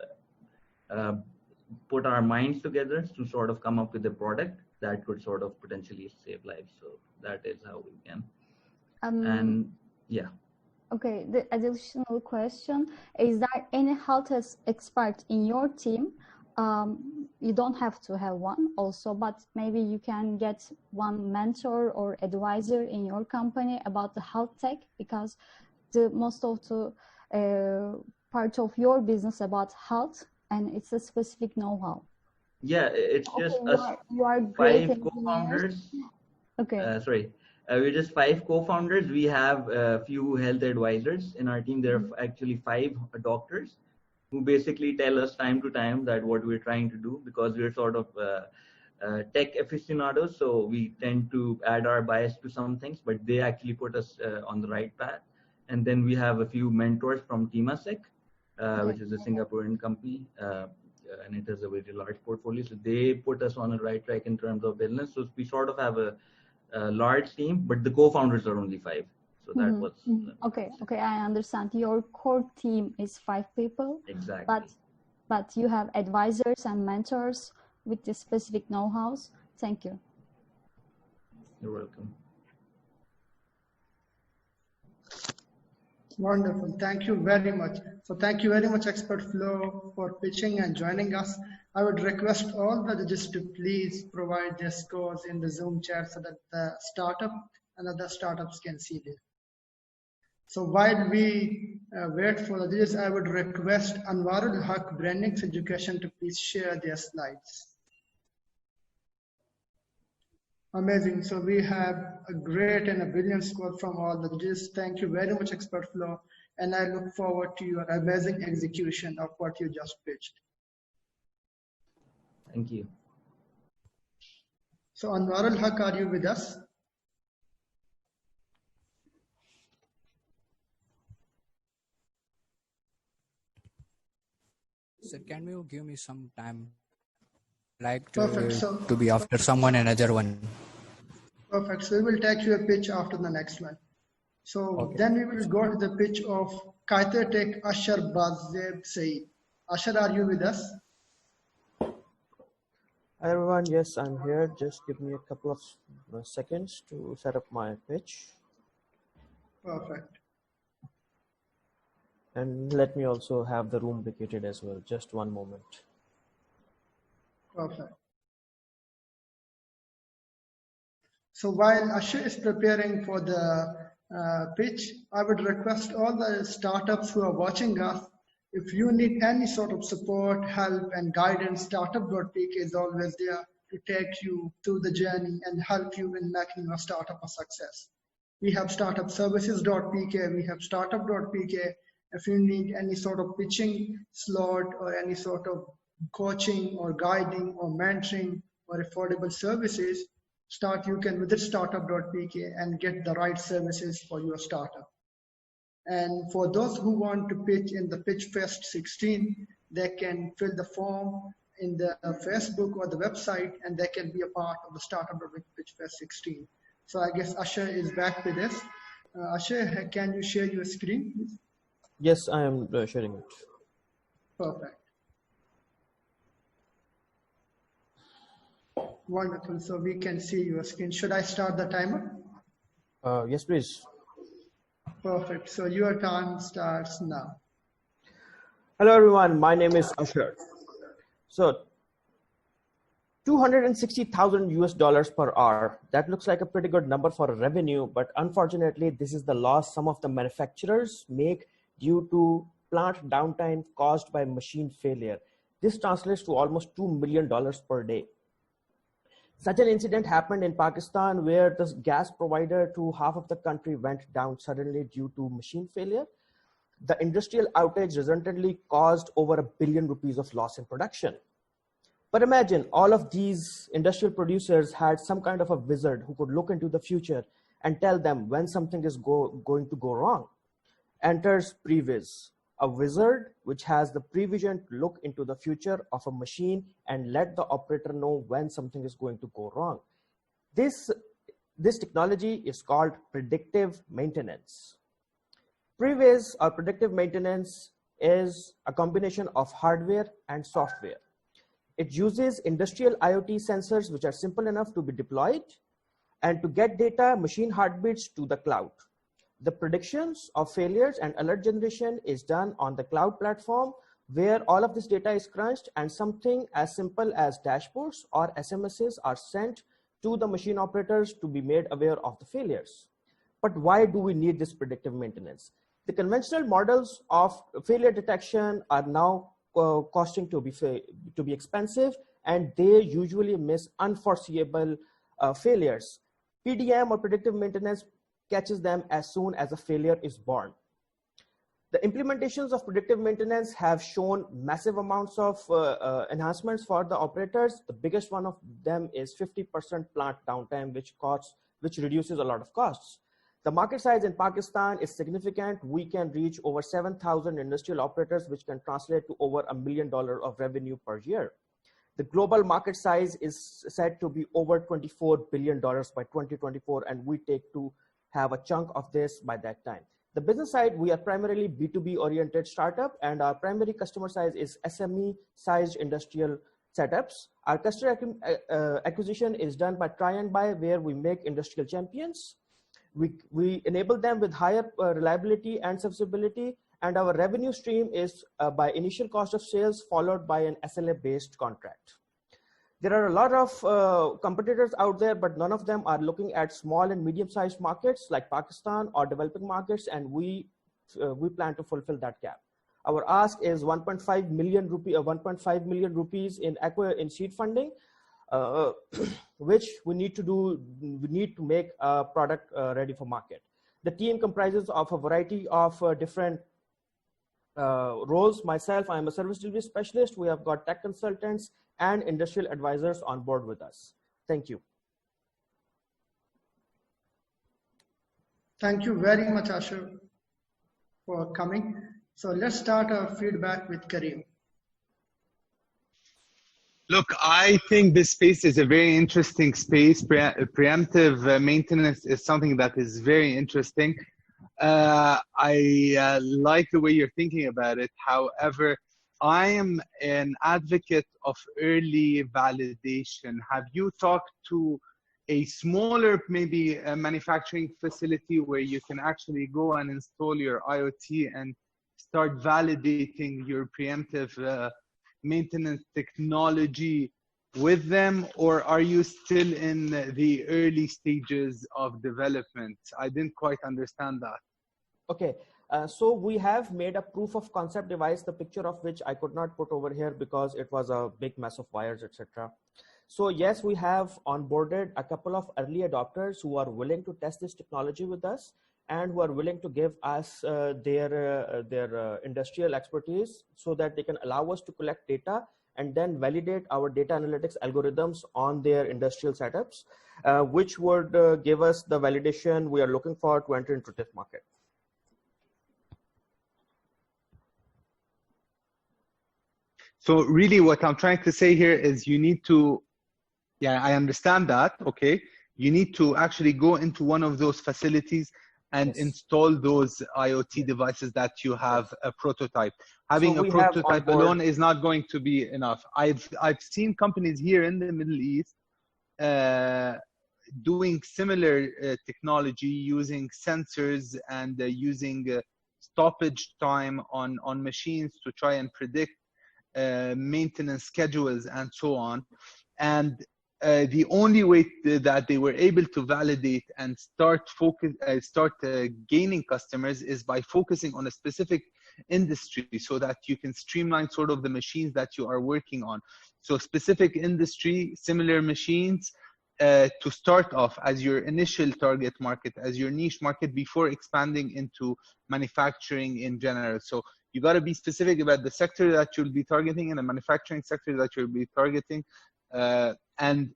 put our minds together to sort of come up with a product that could sort of potentially save lives. So that is how we can. And yeah. Okay, the additional question, is there any health expert in your team? You don't have to have one also, but maybe you can get one mentor or advisor in your company about the health tech, because the most of the part of your business about health, and it's a specific know-how. Yeah, it's just okay, us you are great 5 co-founders. Okay. Sorry, we're just 5 co-founders. We have a few health advisors in our team. There are actually 5 doctors who basically tell us time to time that what we're trying to do, because we're sort of tech aficionados. So we tend to add our bias to some things, but they actually put us on the right path. And then we have a few mentors from Temasek, which is a Singaporean company, and it has a very large portfolio. So they put us on the right track in terms of business. So we sort of have a large team, but the co-founders are only 5. So that was okay. I understand. Your core team is 5 people. Exactly. But you have advisors and mentors with the specific know-hows. Thank you. You're welcome. Wonderful. Thank you very much. So thank you very much, Expert Flow, for pitching and joining us. I would request all the judges to please provide their scores in the Zoom chat so that the startup and other startups can see it. So while we wait for the judges, I would request Anwarul Haq Brandings Education to please share their slides. Amazing. So we have a great and a brilliant score from all the judges. Thank you very much, Expert Flow. And I look forward to your amazing execution of what you just pitched. Thank you. So Anwarul Haq, are you with us? Sir, can you give me some time? Like to be after someone, another one. Perfect. So we will take you a pitch after the next one. So then we will go to the pitch of Kaiter Tech Ashar Bazeb Saeed. Ashar, are you with us? Hi everyone, yes, I'm here. Just give me a couple of seconds to set up my pitch. Perfect. And let me also have the room vacated as well. Just one moment. Perfect. So while Ashar is preparing for the pitch, I would request all the startups who are watching us, if you need any sort of support, help, and guidance, Startup.pk is always there to take you through the journey and help you in making your startup a success. We have startupservices.pk, we have startup.pk. If you need any sort of pitching slot or any sort of coaching or guiding or mentoring, or affordable services, you can visit startup.pk and get the right services for your startup. And for those who want to pitch in the PitchFest 16, they can fill the form in the Facebook or the website, and they can be a part of the Startup PitchFest 16. So I guess Asher is back with us. Asher, can you share your screen, please? Yes, I am sharing it. Perfect. Wonderful. So we can see your screen. Should I start the timer? Yes, please. Perfect. So your time starts now. Hello, everyone. My name is Asher. So 260,000 US dollars per hour. That looks like a pretty good number for revenue, but unfortunately, this is the loss some of the manufacturers make due to plant downtime caused by machine failure. This translates to almost $2 million per day. Such an incident happened in Pakistan where the gas provider to half of the country went down suddenly due to machine failure. The industrial outage resultantly caused over ₹1 billion of loss in production. But imagine all of these industrial producers had some kind of a wizard who could look into the future and tell them when something is going to go wrong. Enters Previz, a wizard which has the prevision to look into the future of a machine and let the operator know when something is going to go wrong. This technology is called predictive maintenance. Previz or predictive maintenance is a combination of hardware and software. It uses industrial IoT sensors which are simple enough to be deployed and to get data machine heartbeats to the cloud. The predictions of failures and alert generation is done on the cloud platform where all of this data is crunched and something as simple as dashboards or SMSs are sent to the machine operators to be made aware of the failures. But why do we need this predictive maintenance? The conventional models of failure detection are now costing to be expensive, and they usually miss unforeseeable failures. PDM or predictive maintenance catches them as soon as a failure is born. The implementations of predictive maintenance have shown massive amounts of enhancements for the operators. The biggest one of them is 50% plant downtime, which reduces a lot of costs. The market size in Pakistan is significant. We can reach over 7,000 industrial operators, which can translate to over $1 million of revenue per year. The global market size is said to be over $24 billion by 2024, and we take to have a chunk of this by that time. The business side, we are primarily B2B oriented startup, and our primary customer size is SME sized industrial setups. Our customer acquisition is done by try and buy, where we make industrial champions. We enable them with higher reliability and serviceability, and our revenue stream is by initial cost of sales followed by an SLA based contract. There are a lot of competitors out there, but none of them are looking at small and medium sized markets like Pakistan or developing markets, and we plan to fulfill that gap. Our ask is 1.5 million rupees in seed funding, which we need to make a product ready for market. The team comprises of a variety of different roles. Myself, I am a service delivery specialist. We have got tech consultants and industrial advisors on board with us. Thank you. Thank you very much, Asher, for coming. So let's start our feedback with Karim. Look, I think this space is a very interesting space. Preemptive maintenance is something that is very interesting. I like the way you're thinking about it. However, I am an advocate of early validation. Have you talked to a smaller, maybe a manufacturing facility where you can actually go and install your IoT and start validating your preemptive maintenance technology with them, or are you still in the early stages of development? I didn't quite understand that. Okay, so we have made a proof of concept device, the picture of which I could not put over here because it was a big mess of wires, etc. So yes, we have onboarded a couple of early adopters who are willing to test this technology with us and who are willing to give us their industrial expertise so that they can allow us to collect data and then validate our data analytics algorithms on their industrial setups, which would give us the validation we are looking for to enter into this market. So really what I'm trying to say here is you need to, yeah, I understand that, okay. You need to actually go into one of those facilities and install those IoT devices that you have a prototype. Having a prototype alone is not going to be enough. I've seen companies here in the Middle East doing similar technology using sensors and using stoppage time on machines to try and predict maintenance schedules and so on. And the only way that they were able to validate and start gaining customers is by focusing on a specific industry, so that you can streamline sort of the machines that you are working on. So specific industry, similar machines, to start off as your initial target market, as your niche market, before expanding into manufacturing in general. So you got to be specific about the sector that you'll be targeting and the manufacturing sector that you'll be targeting, and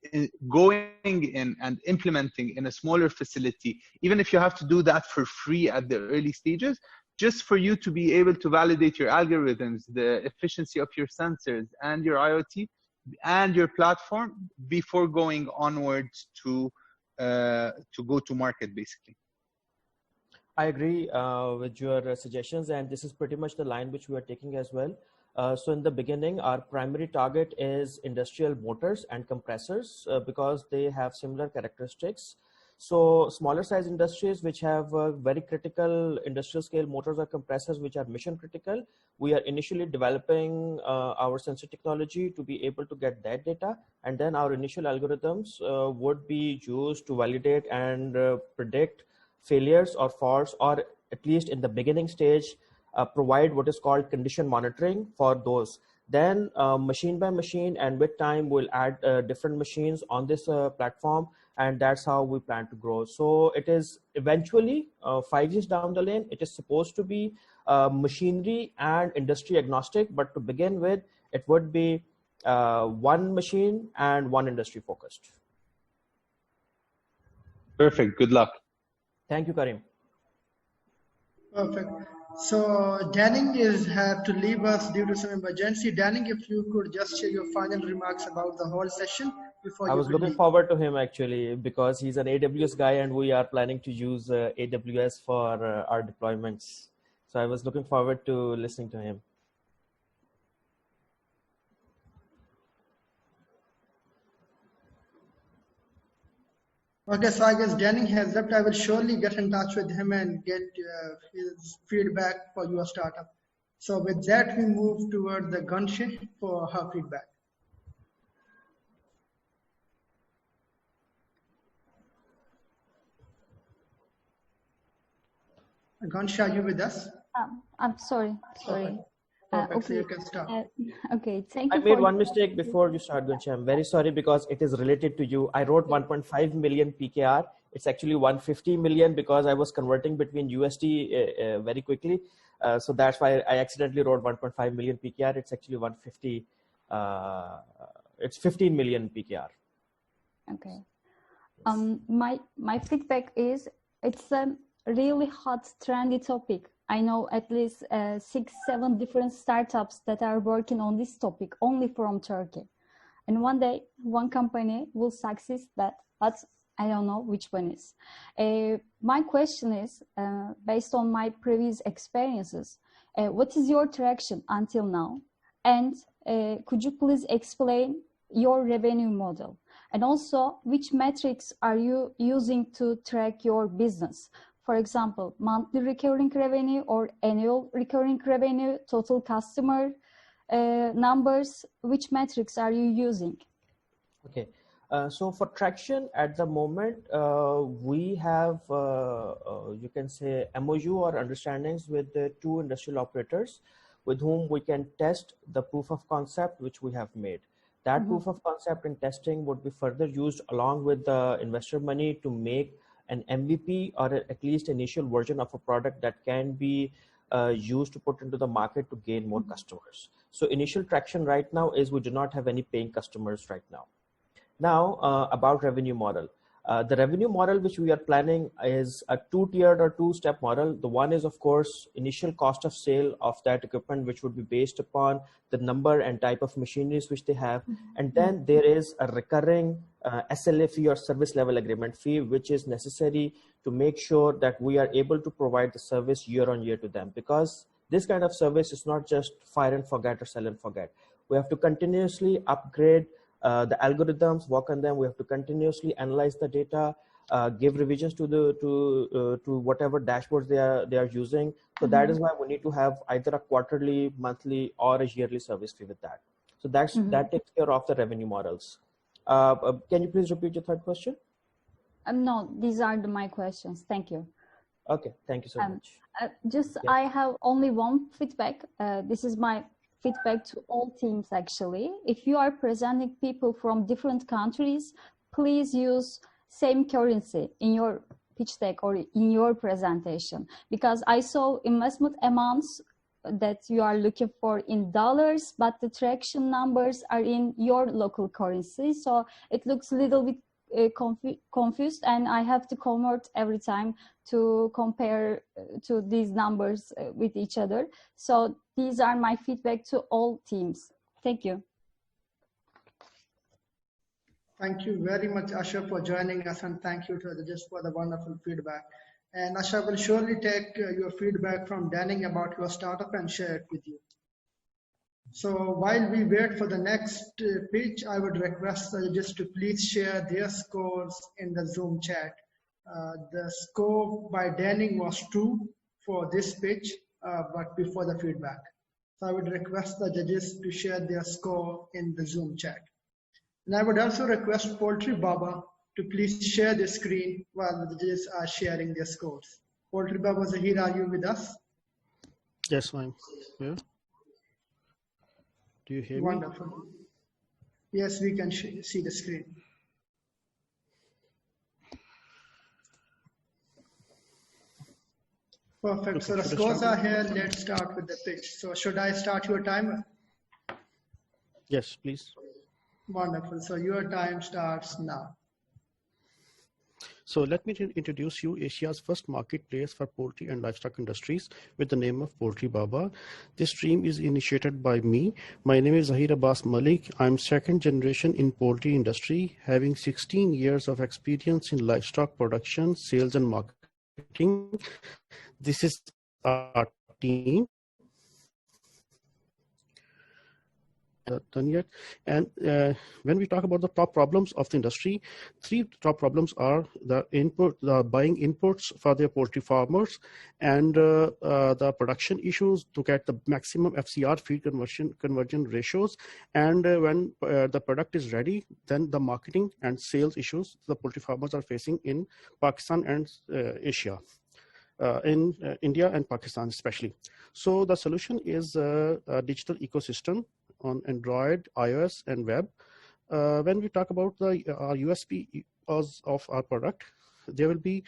going in and implementing in a smaller facility, even if you have to do that for free at the early stages, just for you to be able to validate your algorithms, the efficiency of your sensors and your IoT and your platform before going onwards to go to market, basically. I agree with your suggestions, and this is pretty much the line which we are taking as well. So in the beginning, our primary target is industrial motors and compressors because they have similar characteristics. So smaller size industries which have very critical industrial scale motors or compressors which are mission critical, we are initially developing our sensor technology to be able to get that data, and then our initial algorithms would be used to validate and predict failures or faults, or at least in the beginning stage provide what is called condition monitoring for those. Then machine by machine, and with time we'll add different machines on this platform, and that's how we plan to grow. So it is eventually 5 years down the lane, it is supposed to be machinery and industry agnostic, but to begin with it would be one machine and one industry focused. Perfect, good luck. Thank you, Karim. Perfect. So Danning have to leave us due to some emergency. Danning, if you could just share your final remarks about the whole session before I was looking forward to him actually, because he's an AWS guy and we are planning to use AWS for our deployments. So I was looking forward to listening to him. Okay, so I guess Danning has left. I will surely get in touch with him and get his feedback for your startup. So with that, we move toward the Gansha for her feedback. Gansha, are you with us? I'm sorry. Perfect. So you can start. Okay, thank you. I made one mistake before you start, Gansha. I'm very sorry because it is related to you. I wrote 1.5 million PKR. It's actually 150 million because I was converting between USD very quickly. So that's why I accidentally wrote 1.5 million PKR. It's actually 150. It's 15 million PKR. Okay. My feedback is it's a really hot, trendy topic. I know at least 6-7 different startups that are working on this topic only from Turkey. And one day, one company will succeed that, but I don't know which one is. My question is, based on my previous experiences, what is your traction until now? And could you please explain your revenue model? And also, which metrics are you using to track your business? For example, monthly recurring revenue or annual recurring revenue, total customer numbers, which metrics are you using? Okay, so for traction at the moment, we have, you can say, MOU or understandings with the 2 industrial operators with whom we can test the proof of concept which we have made. That proof of concept and testing would be further used along with the investor money to make an MVP or at least initial version of a product that can be used to put into the market to gain more customers. So initial traction right now is we do not have any paying customers right now. Now about revenue model. The revenue model which we are planning is a two-tiered or two-step model. The one is, of course, initial cost of sale of that equipment, which would be based upon the number and type of machineries which they have. And then there is a recurring SLA fee or service level agreement fee, which is necessary to make sure that we are able to provide the service year on year to them, because this kind of service is not just fire and forget or sell and forget. We have to continuously upgrade the algorithms, work on them. We have to continuously analyze the data, give revisions to whatever dashboards they are using. So that is why we need to have either a quarterly, monthly, or a yearly service fee with that. So that takes care of the revenue models. Can you please repeat your third question? No, these are my questions. Thank you. Okay, thank you so much. I have only one feedback. This is my feedback to all teams actually. If you are presenting people from different countries, please use same currency in your pitch deck or in your presentation, because I saw investment amounts that you are looking for in dollars, but the traction numbers are in your local currency. So it looks a little bit confused, and I have to convert every time to compare to these numbers with each other. So these are my feedback to all teams. Thank you. Thank you very much, Asha, for joining us, and thank you to the judges for the wonderful feedback. And Asha will surely take your feedback from Danning about your startup and share it with you. So while we wait for the next pitch, I would request the judges to please share their scores in the Zoom chat. The score by Danning was 2 for this pitch, but before the feedback. So I would request the judges to share their score in the Zoom chat. And I would also request Poultry Baba to please share the screen while the judges are sharing their scores. Poultry Baba Zahir, are you with us? Yes, I'm here. Do you hear me? Wonderful. Yes, we can see the screen. Perfect. Okay, so the scores are here. Let's start with the pitch. So should I start your timer? Yes, please. Wonderful. So your time starts now. So let me introduce you Asia's first marketplace for poultry and livestock industries with the name of Poultry Baba. This stream is initiated by me. My name is Zahir Abbas Malik. I'm second generation in poultry industry, having 16 years of experience in livestock production, sales and marketing. This is our team. Done yet. And when we talk about the top problems of the industry, 3 top problems are the buying inputs for their poultry farmers, and the production issues to get the maximum FCR feed conversion ratios, and when the product is ready, then the marketing and sales issues the poultry farmers are facing in Pakistan and Asia. In India and Pakistan especially. So the solution is a digital ecosystem on Android, iOS, and web. When we talk about the USP of our product, there will be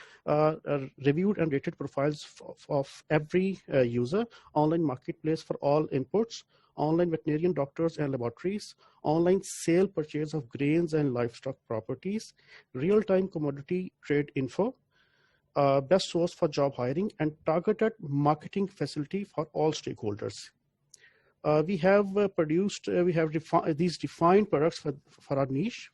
reviewed and rated profiles of every user, online marketplace for all inputs, online veterinarian doctors and laboratories, online sale purchase of grains and livestock properties, real-time commodity trade info, best source for job hiring, and targeted marketing facility for all stakeholders. We have produced, we have these defined products for our niche.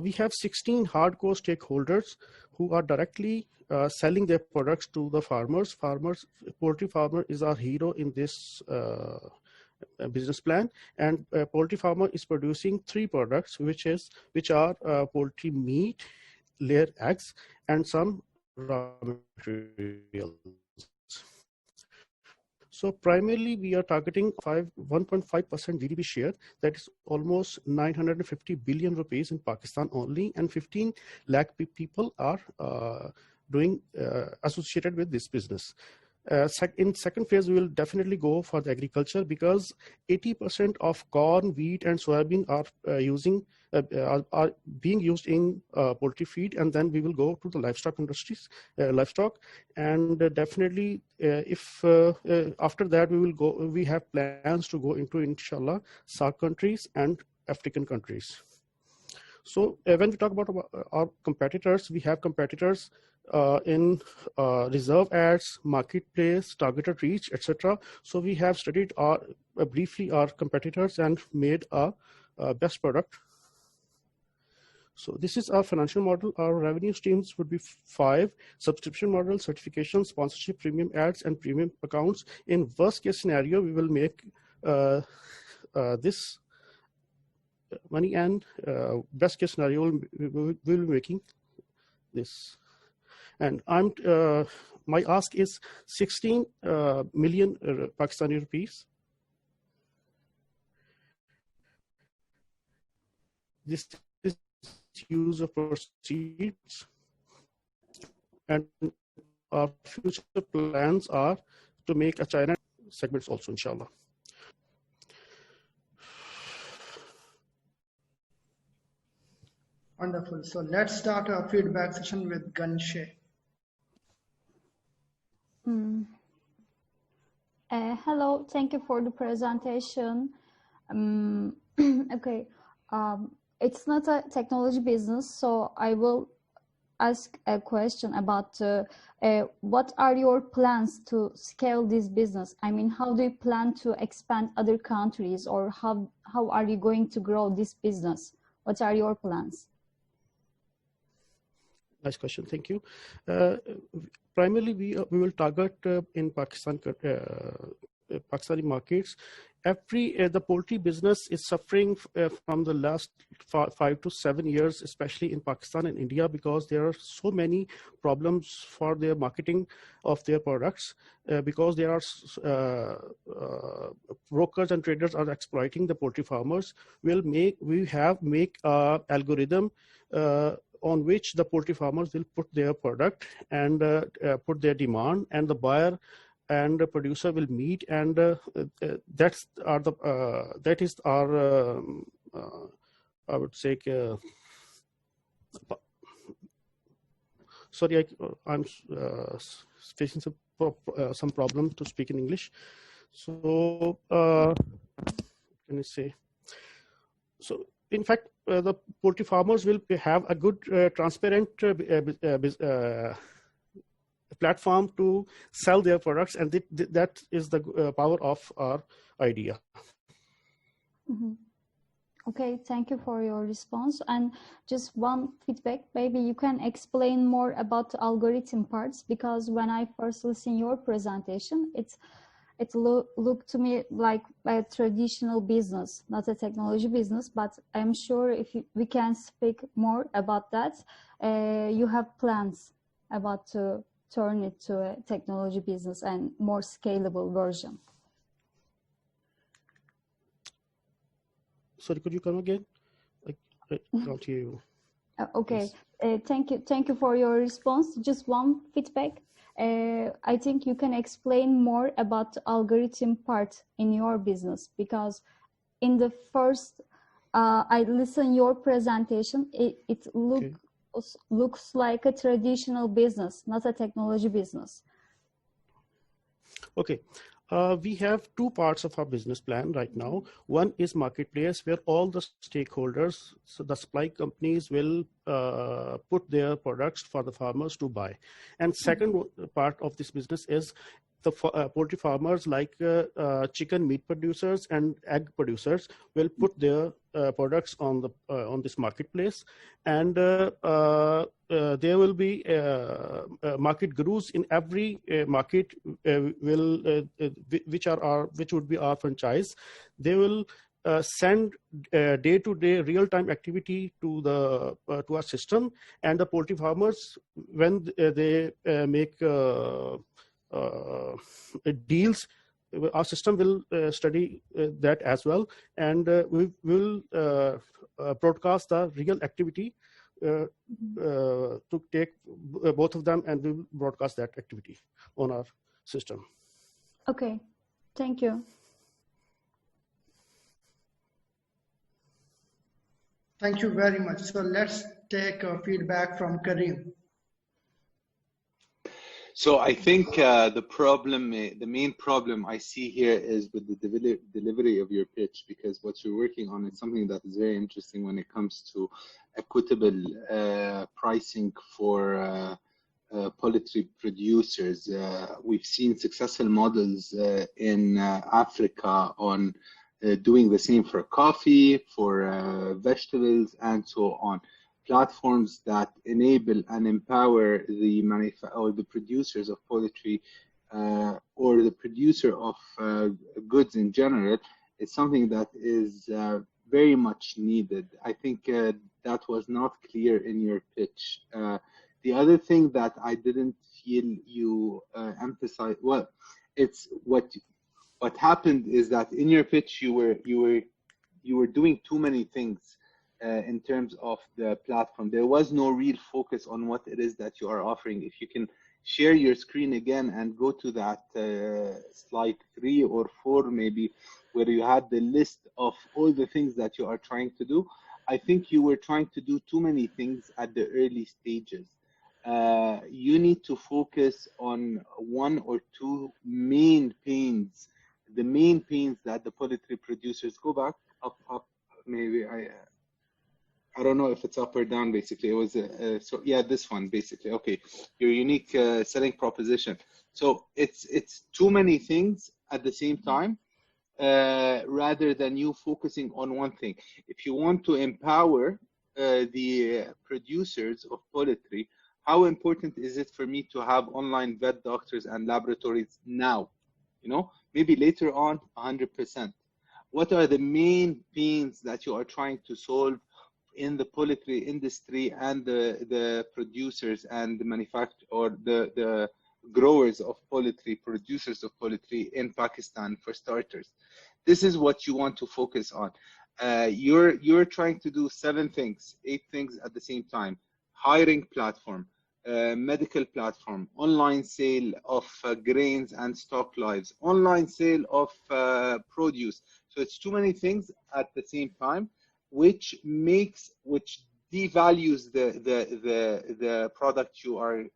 We have 16 hardcore stakeholders who are directly selling their products to the farmers. Poultry farmer is our hero in this business plan, and poultry farmer is producing 3 products, which are poultry meat, layer eggs, and some raw materials. So primarily we are targeting 1.5% GDP share, that is almost 950 billion rupees in Pakistan only, and 15 lakh people are associated with this business. In second phase, we will definitely go for the agriculture because 80% of corn, wheat, and soybean are being used in poultry feed, and then we will go to the livestock industries, and definitely if after that we have plans to go into, inshallah, SAARC countries and African countries. So when we talk about our competitors, we have competitors in reserve ads, marketplace, targeted reach, etc. So we have studied briefly our competitors and made a best product. So this is our financial model. Our revenue streams would be 5: subscription model, certification, sponsorship, premium ads, and premium accounts. In worst case scenario, we will make this money, and best case scenario we will be making this. And my ask is 16 million Pakistani rupees. This is use of proceeds, and our future plans are to make a China segments also, inshallah. Wonderful. So let's start our feedback session with Ganshe. Hello, thank you for the presentation. Okay, it's not a technology business, so I will ask a question about what are your plans to scale this business? I mean, how do you plan to expand other countries, or how are you going to grow this business? What are your plans? Nice question, thank you. Primarily, we will target in Pakistani markets. The poultry business is suffering from the last 5 to 7 years, especially in Pakistan and India, because there are so many problems for their marketing of their products, because there are brokers and traders are exploiting the poultry farmers. We have make a algorithm on which the poultry farmers will put their product and put their demand, and the buyer and the producer will meet, and that is our I would say sorry, I'm facing some problem to speak in English. So can I say, so in fact the poultry farmers will have a good transparent platform to sell their products, and that is the power of our idea. Mm-hmm. Okay, thank you for your response. And just one feedback, maybe you can explain more about the algorithm parts, because when I first listened your presentation, it looked to me like a traditional business, not a technology business, but I'm sure if we can speak more about that, you have plans about to turn it to a technology business and more scalable version. Sorry, could you come again? I can't hear you. Okay, yes. Thank you for your response. Just one feedback. I think you can explain more about the algorithm part in your business, because in the first, I listened your presentation, it looks like a traditional business, not a technology business. Okay. We have two parts of our business plan right now. One is marketplace, where all the stakeholders, so the supply companies will put their products for the farmers to buy. And second part of this business is the poultry farmers, like chicken meat producers and egg producers, will put their products on this marketplace, and there will be market gurus in every market which would be our franchise. They will send day-to-day real-time activity to our system, and the poultry farmers, when they make deals, our system will study that as well, and we will broadcast the real activity to take both of them, and we will broadcast that activity on our system. Okay, thank you. Thank you very much. So let's take feedback from Karim. So I think the main problem I see here is with the delivery of your pitch, because what you're working on is something that is very interesting when it comes to equitable pricing for poultry producers. We've seen successful models in Africa on doing the same for coffee, for vegetables, and so on. Platforms that enable and empower the producers of poultry or the producer of goods in general is something that is very much needed. I think that was not clear in your pitch. The other thing that I didn't feel you emphasize, well, it's what happened is that in your pitch you were doing too many things. In terms of the platform, there was no real focus on what it is that you are offering. If you can share your screen again and go to that slide 3 or 4 maybe, where you had the list of all the things that you are trying to do. I think you were trying to do too many things at the early stages. You need to focus on 1 or 2 main pains, the main pains that the poultry producers, go back up maybe, I don't know if it's up or down. Basically, it was so yeah, this one basically. Okay, your unique selling proposition. So it's too many things at the same time, rather than you focusing on one thing. If you want to empower the producers of poultry, how important is it for me to have online vet doctors and laboratories now? You know, maybe later on, 100%. What are the main pains that you are trying to solve in the poultry industry and the producers and the manufacturers or the growers of poultry, producers of poultry in Pakistan, for starters? This is what you want to focus on. You're trying to do 7 things, 8 things at the same time. Hiring platform, medical platform, online sale of grains and stock lives, online sale of produce. So it's too many things at the same time, which devalues the product you are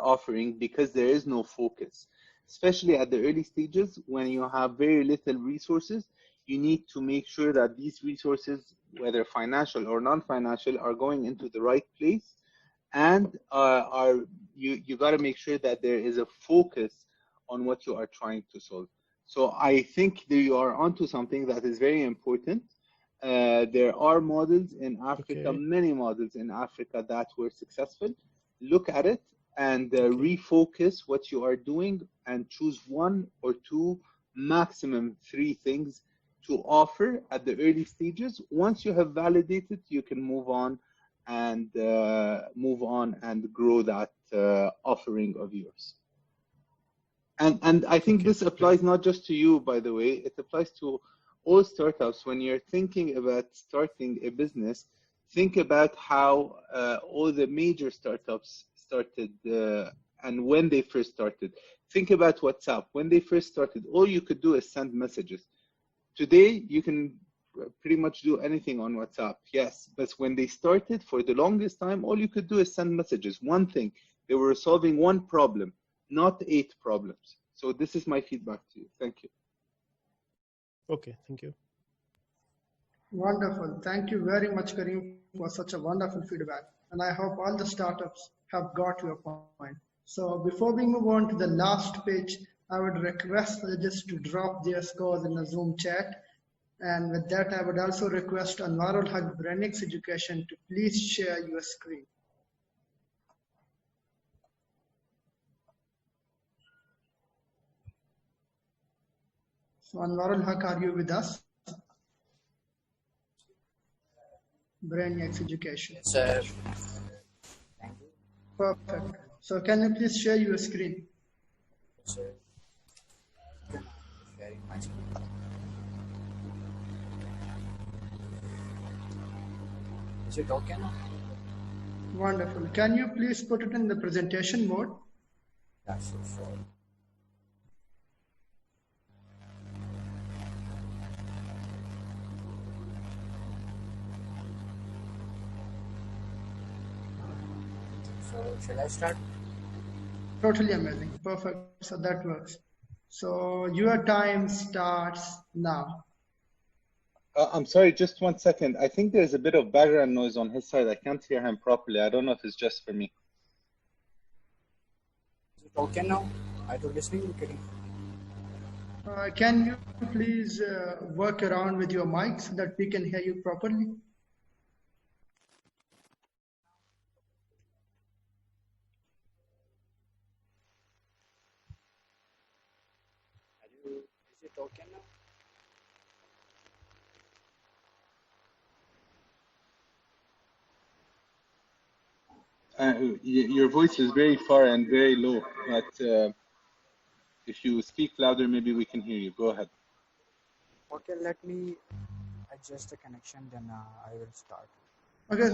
offering, because there is no focus. Especially at the early stages, when you have very little resources, you need to make sure that these resources, whether financial or non-financial, are going into the right place, and you got to make sure that there is a focus on what you are trying to solve. So I think that you are onto something that is very important. There are models in Africa, many models in Africa that were successful. Look at it and refocus what you are doing, and choose 1 or 2, maximum 3 things to offer at the early stages. Once you have validated, you can move on and grow that offering of yours. And I think this applies not just to you, by the way, it applies to all startups. When you're thinking about starting a business, think about how all the major startups started and when they first started. Think about WhatsApp. When they first started, all you could do is send messages. Today, you can pretty much do anything on WhatsApp, yes. But when they started, for the longest time, all you could do is send messages. One thing, they were solving one problem, not 8 problems. So this is my feedback to you. Thank you. Okay, thank you. Wonderful. Thank you very much, Karim, for such a wonderful feedback. And I hope all the startups have got your point. So before we move on to the last page, I would request just to drop their scores in the Zoom chat. And with that, I would also request Anwarul Haq Brainix Education to please share your screen. So Anwarul Haq, are you with us? Brainix Education. Yes, sir. Perfect. So can you please share your screen? Yes, sir. Sharing my screen. Is it okay now? Wonderful. Can you please put it in the presentation mode? sure. So shall I start? Totally amazing. Perfect. So that works. So your time starts now. I'm sorry, just 1 second. I think there's a bit of background noise on his side. I can't hear him properly. I don't know if it's just for me. Is it okay now? Are you listening? Can you please work around with your mic so that we can hear you properly? Is it okay now? Your voice is very far and very low, but if you speak louder, maybe we can hear you. Go ahead. Okay, let me adjust the connection, then I will start. Okay,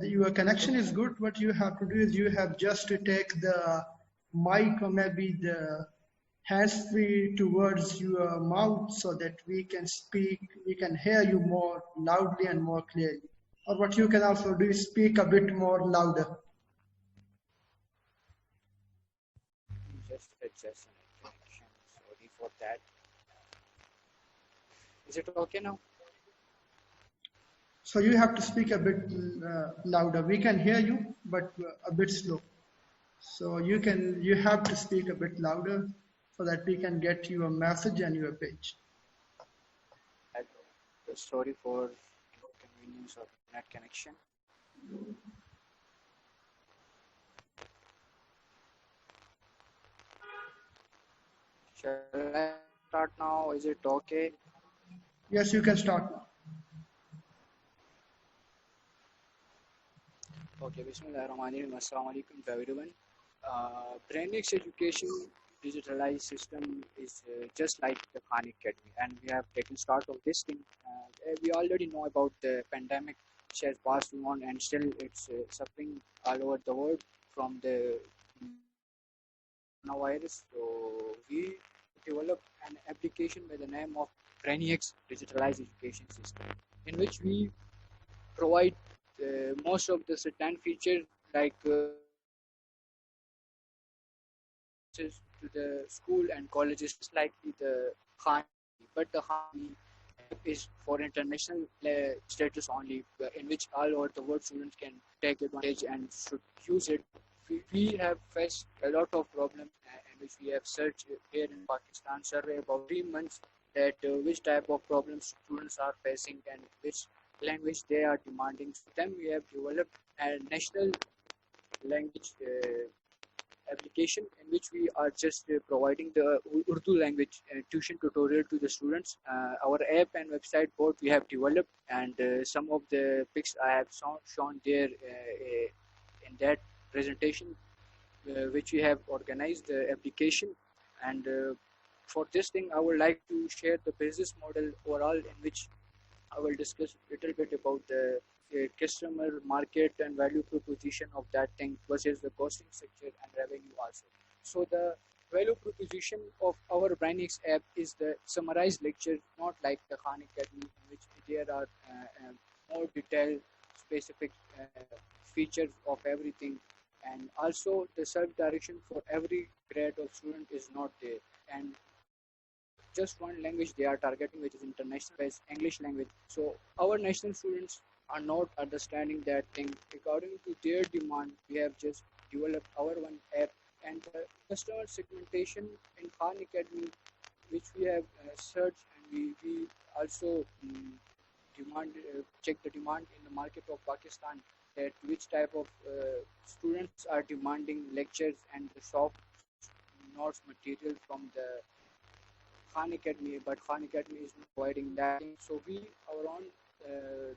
your connection is good. What you have to do is you have just to take the mic or maybe the hands-free towards your mouth so that we can speak, we can hear you more loudly and more clearly. Or what you can also do is speak a bit more louder. Just adjust the connection. Sorry for that. Is it okay now? So you have to speak a bit louder. We can hear you, but a bit slow. So you have to speak a bit louder so that we can get your message and your page. Sorry for inconvenience of net connection. Shall I start now? Is it okay? Yes, you can start now. Okay, Bismillahirrahmanirrahim. Assalamu alaikum to everyone. Brainix education digitalized system is just like the Khan Academy, and we have taken start of this thing. We already know about the pandemic which has passed on, and still it's suffering all over the world from the coronavirus. So we developed an application by the name of Brainix digitalized education system, in which we provide most of the certain features like to the school and colleges like the Khan, but the Khan is for international status only, in which all over the world students can take advantage and should use it. We have faced a lot of problems, in which we have searched here in Pakistan survey about 3 months that which type of problems students are facing and which language they are demanding. So then we have developed a national language application in which we are just providing the Urdu language tuition tutorial to the students. Our app and website both we have developed, and some of the pics I have shown there in that presentation, which we have organized the application. And for this thing, I would like to share the business model overall, in which I will discuss a little bit about the customer market and value proposition of that thing versus the costing structure and revenue also. So the value proposition of our Brainix app is the summarized lecture, not like the Khan Academy, in which there are more detailed specific features of everything. And also the self-direction for every grade of student is not there. And just one language they are targeting, which is international based English language. So our national students are not understanding that thing. According to their demand, we have just developed our one app, and the customer segmentation in Khan Academy, which we have searched, and we also check the demand in the market of Pakistan, that which type of students are demanding lectures and the soft notes material from the Khan Academy, but Khan Academy is not providing that. So we our own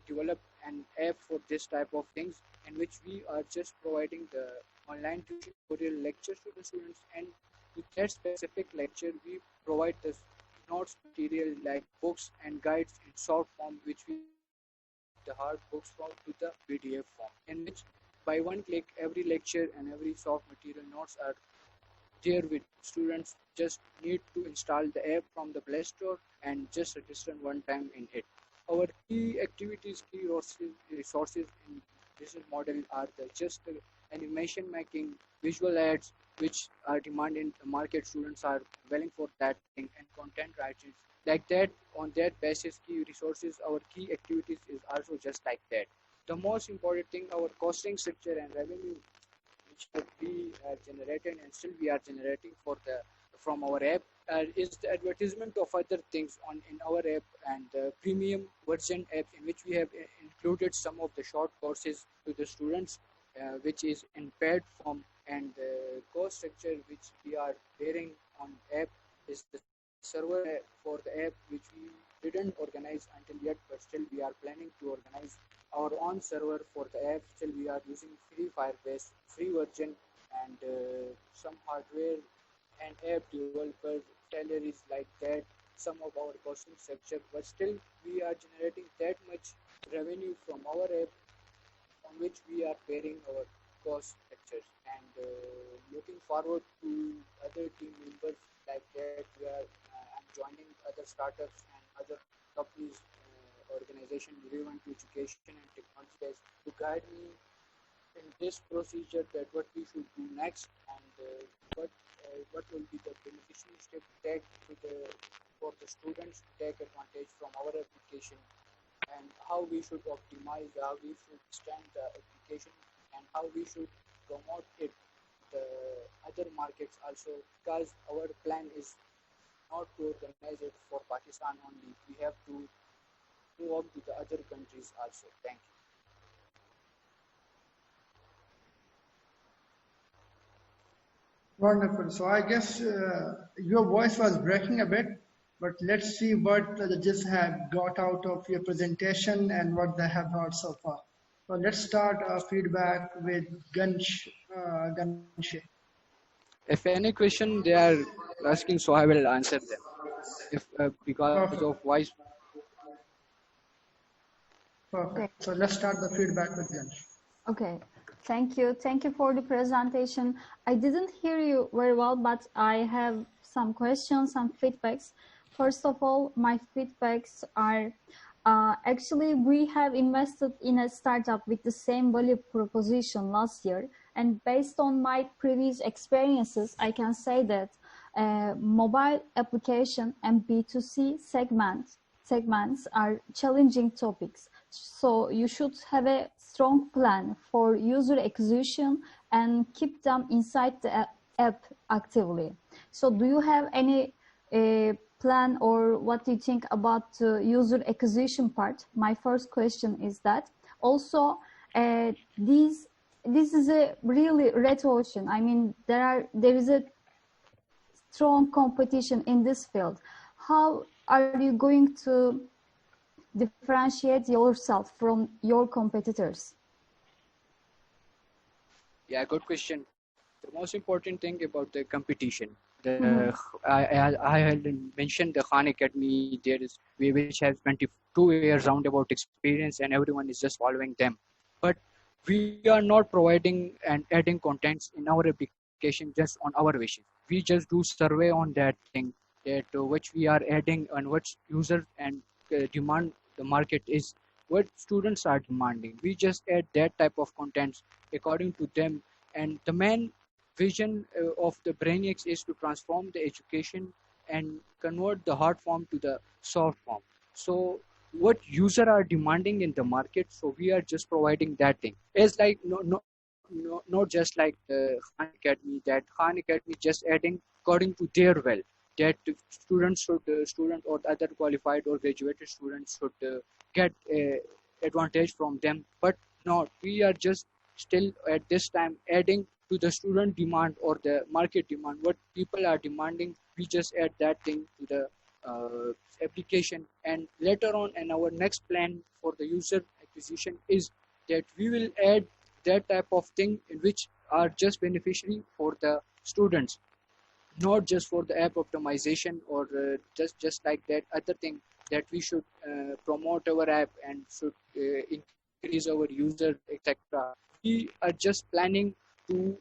develop an app for this type of things, in which we are just providing the online tutorial lectures to the students, and with that specific lecture we provide the notes material like books and guides in short form, which we the hard books form to the PDF form, in which by one click every lecture and every soft material notes are therewith students just need to install the app from the Play Store and just register one time in it. Our key activities, key resources in business model are the just the animation making, visual ads, which are demanded in the market. Students are willing for that thing, and content writing. Like that, on that basis, key resources, our key activities is also just like that. The most important thing, our costing structure and revenue, which we generated and still we are generating for the from our app, is the advertisement of other things on in our app and the premium version app, in which we have included some of the short courses to the students, which is in paid form, and the cost structure which we are bearing on app is the server for the app, which we didn't organize until yet, but still we are planning to organize our own server for the app. Still we are using free Firebase free version, and some hardware and app developer salaries like that, some of our costing structure, but still we are generating that much revenue from our app on which we are bearing our cost structures, and looking forward to other team members like that. We are I'm joining other startups and other companies, organization relevant to education and technology guys to guide me in this procedure, that what we should do next, and what will be the beneficial step to take for the students to take advantage from our application, and how we should optimize, how we should extend the application, and how we should promote it the other markets also, because our plan is not to organize it for Pakistan only. We have to move on to the other countries also. Thank you. Wonderful. So I guess your voice was breaking a bit, but let's see what the judges have got out of your presentation and what they have heard so far. So let's start our feedback with Ganesh. If any question they are asking, so I will answer them. If because Perfect. of voice. Perfect. So let's start the feedback with Ganesh. Okay, thank you. Thank you for the presentation. I didn't hear you very well, but I have some questions, some feedbacks. First of all, my feedbacks are actually we have invested in a startup with the same value proposition last year. And based on my previous experiences, I can say that mobile application and B2C segments are challenging topics. So you should have a strong plan for user acquisition and keep them inside the app actively. So do you have any plan, or what do you think about the user acquisition part? My first question is that. Also, this is a really red ocean. I mean, there is a strong competition in this field. How are you going to differentiate yourself from your competitors? Yeah, good question. The most important thing about the competition, I had mentioned the Khan Academy. There is which has 22 years roundabout experience, and everyone is just following them. But we are not providing and adding contents in our application just on our wishes. We just do survey on that thing, that which we are adding and what user and demand the market is, what students are demanding. We just add that type of contents according to them, and the main vision of the Brainiacs is to transform the education and convert the hard form to the soft form. So what user are demanding in the market, so we are just providing that thing. It's like not just like the Khan Academy, that Khan Academy just adding according to their well, that students should student or other qualified or graduated students should get advantage from them. But no, we are just still at this time adding to the student demand or the market demand, what people are demanding. We just add that thing to the application, and later on in our next plan for the user acquisition is that we will add that type of thing in which are just beneficiary for the students, not just for the app optimization or just like that other thing, that we should promote our app and should increase our user, etc. We are just planning to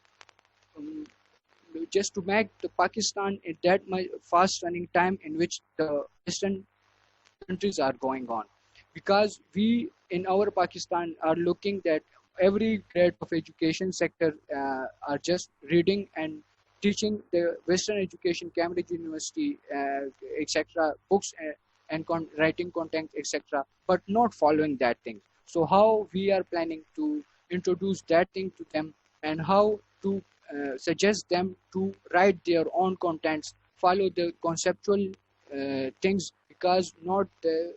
just to make the Pakistan in that much fast running time in which the Western countries are going on, because we in our Pakistan are looking that every grade of education sector are just reading and teaching the Western education, Cambridge University, etc. books and writing content, etc. But not following that thing. So how we are planning to introduce that thing to them, and how to suggest them to write their own contents, follow the conceptual things, because not the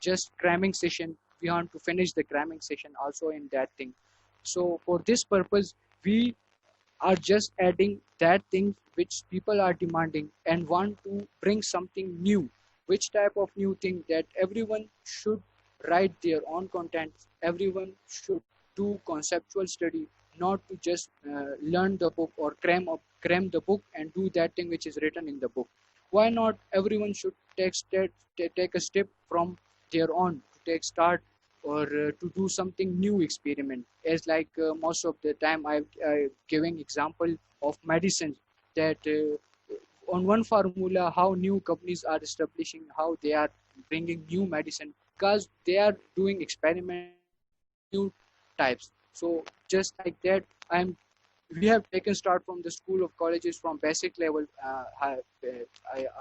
just cramming session. We want to finish the cramming session also in that thing. So for this purpose, we are just adding that thing which people are demanding and want to bring something new. Which type of new thing? That everyone should write their own content. Everyone should do conceptual study, not to just learn the book or cram the book and do that thing which is written in the book. Why not everyone should take a step from their own to take start, or to do something new experiment, as like most of the time I'm giving example of medicines, that on one formula how new companies are establishing, how they are bringing new medicine, because they are doing experiment new types. So just like that, we have taken start from the school of colleges from basic level. I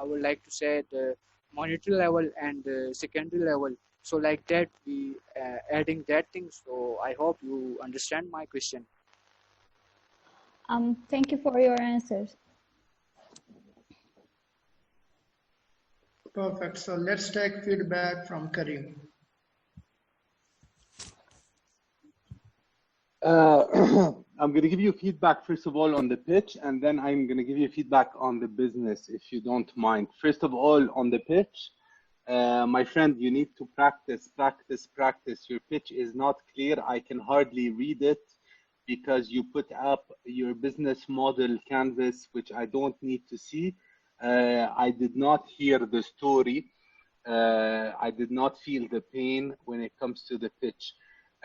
would like to say the monetary level and the secondary level. So like that, we adding that thing. So I hope you understand my question. Thank you for your answers. Perfect. So let's take feedback from Karim. I'm going to give you feedback, first of all, on the pitch, and then I'm going to give you feedback on the business, if you don't mind. First of all, on the pitch, my friend, you need to practice. Your pitch is not clear. I can hardly read it because you put up your business model canvas, which I don't need to see. I did not hear the story. I did not feel the pain when it comes to the pitch.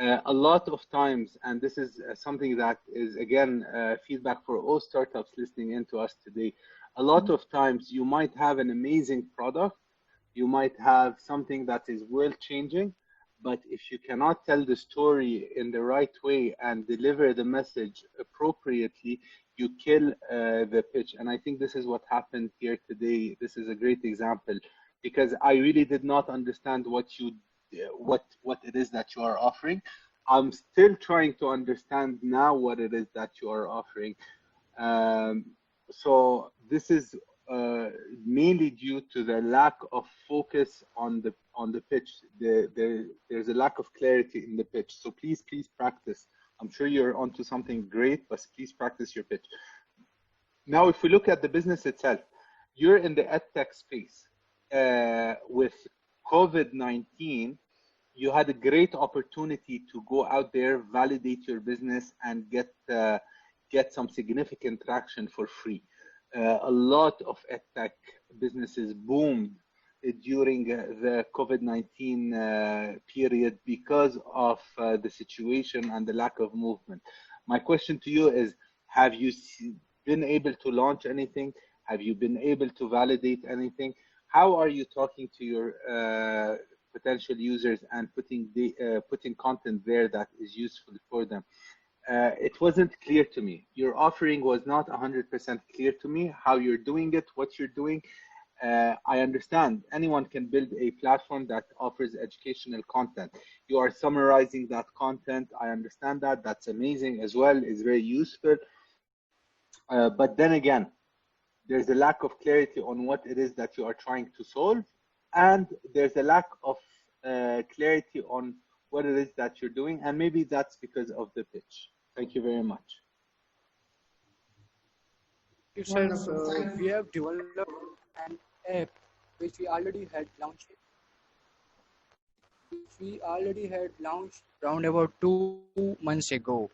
A lot of times, and this is something that is, again, feedback for all startups listening in to us today. A lot of times you might have an amazing product, you might have something that is world-changing, but if you cannot tell the story in the right way and deliver the message appropriately, you kill the pitch. And I think this is what happened here today. This is a great example, because I really did not understand what it is that you are offering. I'm still trying to understand now what it is that you are offering. So this is mainly due to the lack of focus on the pitch. There's a lack of clarity in the pitch. So please practice. I'm sure you're onto something great, but please practice your pitch. Now, if we look at the business itself, you're in the edtech space. With COVID-19, you had a great opportunity to go out there, validate your business, and get some significant traction for free. A lot of edtech businesses boomed during the COVID-19 period because of the situation and the lack of movement. My question to you is, have you been able to launch anything? Have you been able to validate anything? How are you talking to your potential users and putting content there that is useful for them? It wasn't clear to me. Your offering was not 100% clear to me, how you're doing it, what you're doing. I understand anyone can build a platform that offers educational content. You are summarizing that content. I understand that. That's amazing as well. It's very useful. But then again, there's a lack of clarity on what it is that you are trying to solve. And there's a lack of clarity on what it is that you're doing. And maybe that's because of the pitch. Thank you very much. So we have developed an app which we already had launched. Around about 2 months ago.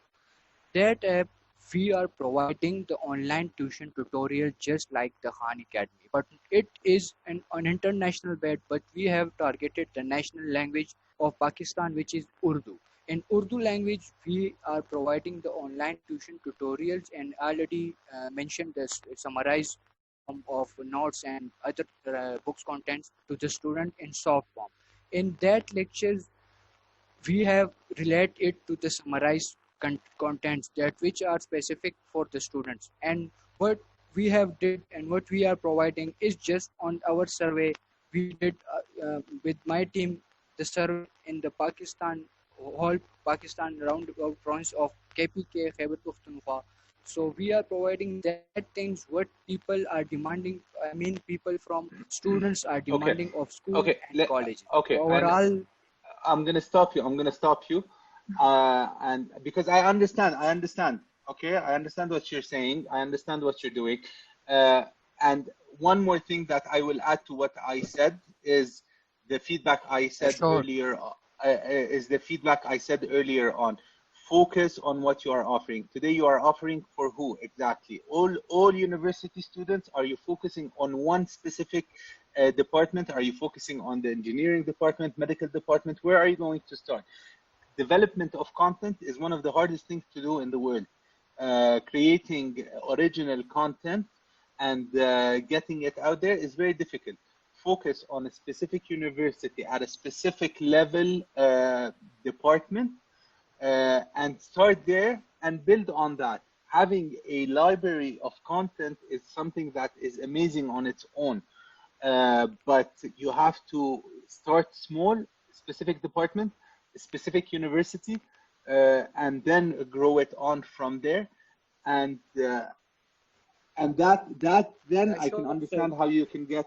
That app, we are providing the online tuition tutorial just like the Khan Academy, but it is an international bed, but we have targeted the national language of Pakistan, which is Urdu. In Urdu language, we are providing the online tuition tutorials and already mentioned the summarized form of notes and other books contents to the student in soft form. In that lectures, we have relate it to the summarized contents that which are specific for the students. And what we have did and what we are providing is just on our survey. We did with my team the survey in the Pakistan, whole Pakistan roundabout province of KPK, Khyber Pakhtunkhwa. So we are providing that things what people are demanding. I mean, people from students are demanding of school Okay. and colleges. Okay. So overall, I'm gonna stop you. I'm gonna stop you, and because I understand. Okay, I understand what you're saying. I understand what you're doing. And one more thing that I will add to what I said is the feedback I said sure. earlier. Is the feedback I said earlier on. Focus on what you are offering. Today you are offering for who exactly? All university students? Are you focusing on one specific department? Are you focusing on the engineering department, medical department? Where are you going to start? Development of content is one of the hardest things to do in the world. Creating original content and getting it out there is very difficult. Focus on a specific university at a specific level department and start there and build on that. Having a library of content is something that is amazing on its own. But you have to start small, specific department, specific university, and then grow it on from there. And that then I can understand how you can get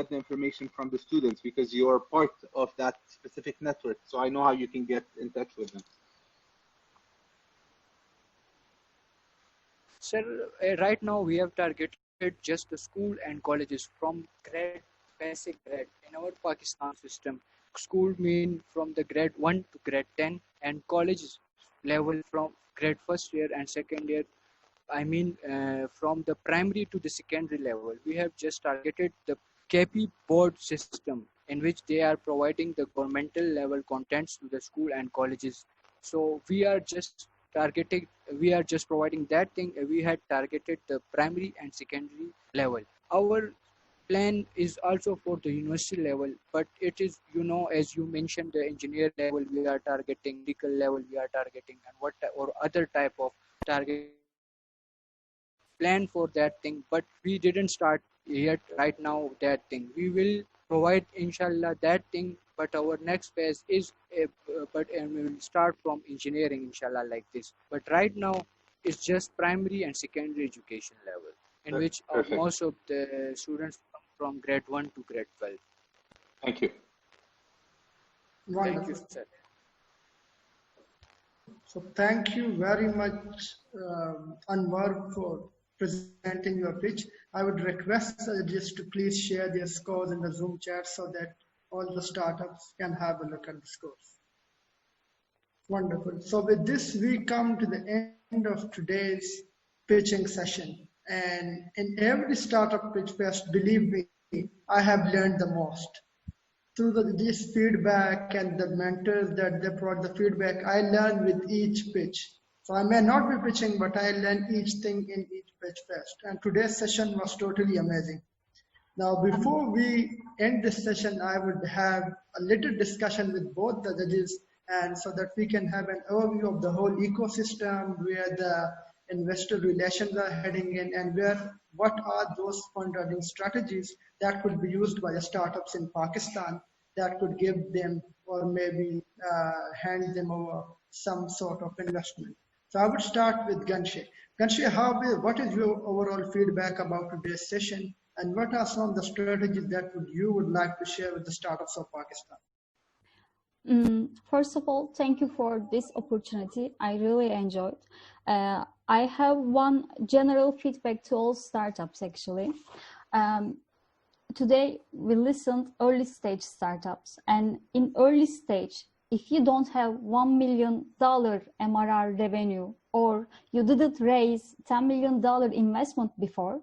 the information from the students, because you're part of that specific network. So I know how you can get in touch with them. Sir, right now we have targeted just the school and colleges from grade, basic grade. In our Pakistan system, school mean from the grade 1 to grade 10 and college level from grade first year and second year. I mean from the primary to the secondary level. We have just targeted the KP board system in which they are providing the governmental level contents to the school and colleges. So we are just providing that thing. We had targeted the primary and secondary level. Our plan is also for the university level, but it is, as you mentioned, the engineer level we are targeting, medical level we are targeting, and what or other type of target plan for that thing. But we didn't start yet right now that thing. We will provide inshallah that thing, but our next phase is we will start from engineering inshallah like this. But right now it's just primary and secondary education level, in which most of the students come from grade 1 to grade 12. Thank you. Wonderful. Thank you, sir. So thank you very much, Anwar, for presenting your pitch. I would request just to please share their scores in the Zoom chat so that all the startups can have a look at the scores. Wonderful. So with this, we come to the end of today's pitching session. And in every startup pitch fest, believe me, I have learned the most. Through this feedback and the mentors that they brought the feedback, I learn with each pitch. So I may not be pitching, but I learn each thing in each pitch fest. And today's session was totally amazing. Now, before we end this session, I would have a little discussion with both the judges, and so that we can have an overview of the whole ecosystem, where the investor relations are heading in, and what are those fundraising strategies that could be used by the startups in Pakistan that could give them or maybe hand them over some sort of investment. So I would start with Ganshay. Ganshay, what is your overall feedback about today's session, and what are some of the strategies that you would like to share with the startups of Pakistan? First of all, thank you for this opportunity. I really enjoyed. I have one general feedback to all startups actually. Today we listened early stage startups, and in early stage, if you don't have $1 million MRR revenue, or you didn't raise $10 million investment before,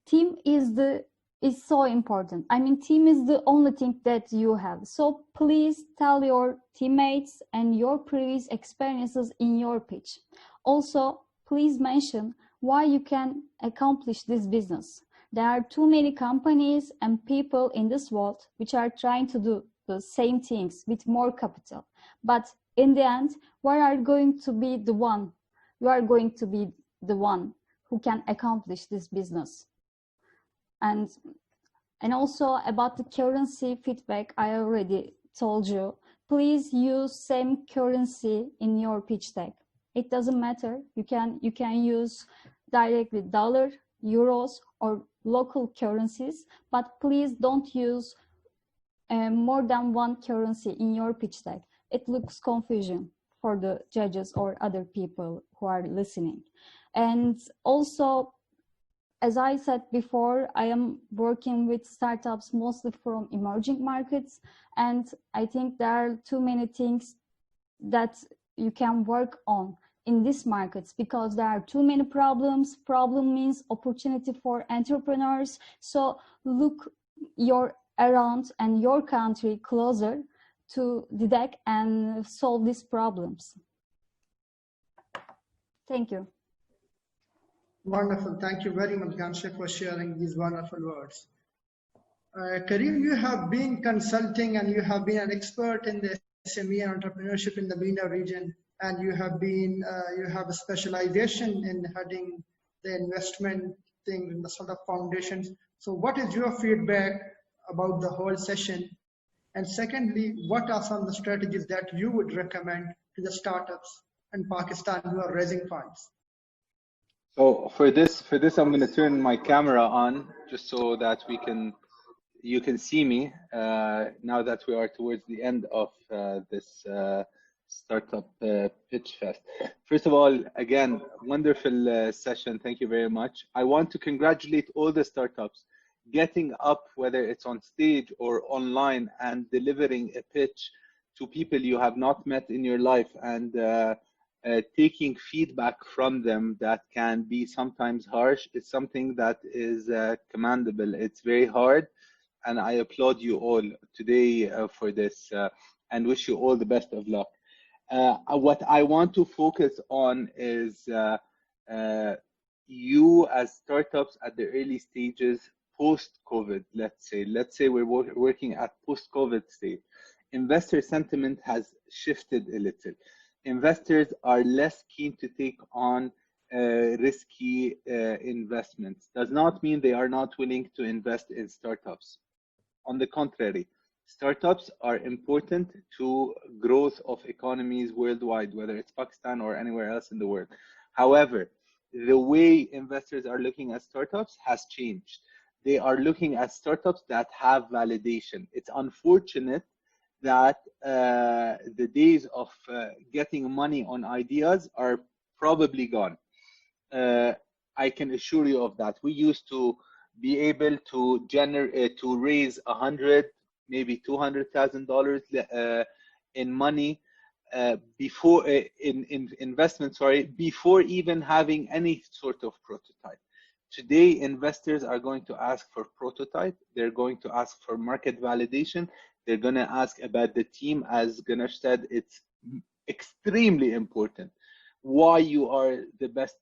team is the is so important. I mean, team is the only thing that you have. So please tell your teammates and your previous experiences in your pitch. Also, please mention why you can accomplish this business. There are too many companies and people in this world which are trying to do the same things with more capital. But in the end, where are going to be the one? You are going to be the one who can accomplish this business. And also about the currency feedback, I already told you, please use same currency in your pitch deck. It doesn't matter. You can use directly dollar, euros, or local currencies, but please don't use more than one currency in your pitch deck. It looks confusion for the judges or other people who are listening. And also, as I said before, I am working with startups mostly from emerging markets, and I think there are too many things that you can work on in these markets because there are too many problems. Problem means opportunity for entrepreneurs. So look around and your country closer to the deck and solve these problems. Thank you. Wonderful. Thank you very much, Gansha, for sharing these wonderful words. Karim, you have been consulting and you have been an expert in the SME and entrepreneurship in the MENA region, and you have a specialization in heading the investment thing in the sort of foundations. So what is your feedback about the whole session? And secondly, what are some of the strategies that you would recommend to the startups in Pakistan who are raising funds? So for this, I'm going to turn my camera on just so that you can see me now that we are towards the end of this startup pitch fest. First of all, again, wonderful session. Thank you very much. I want to congratulate all the startups getting up, whether it's on stage or online, and delivering a pitch to people you have not met in your life, and taking feedback from them that can be sometimes harsh is something that is commendable. It's very hard, and I applaud you all today for this and wish you all the best of luck. What I want to focus on is you as startups at the early stages post-COVID, let's say we're working at post-COVID state. Investor sentiment has shifted a little. Investors are less keen to take on risky investments. Does not mean they are not willing to invest in startups. On the contrary, startups are important to growth of economies worldwide, whether it's Pakistan or anywhere else in the world. However, the way investors are looking at startups has changed. They are looking at startups that have validation. It's unfortunate that the days of getting money on ideas are probably gone. I can assure you of that. We used to be able to raise $100,000, maybe $200,000 in money before in investment, before even having any sort of prototype. Today, investors are going to ask for prototype. They're going to ask for market validation. They're going to ask about the team. As Ganesh said, it's extremely important why you are the best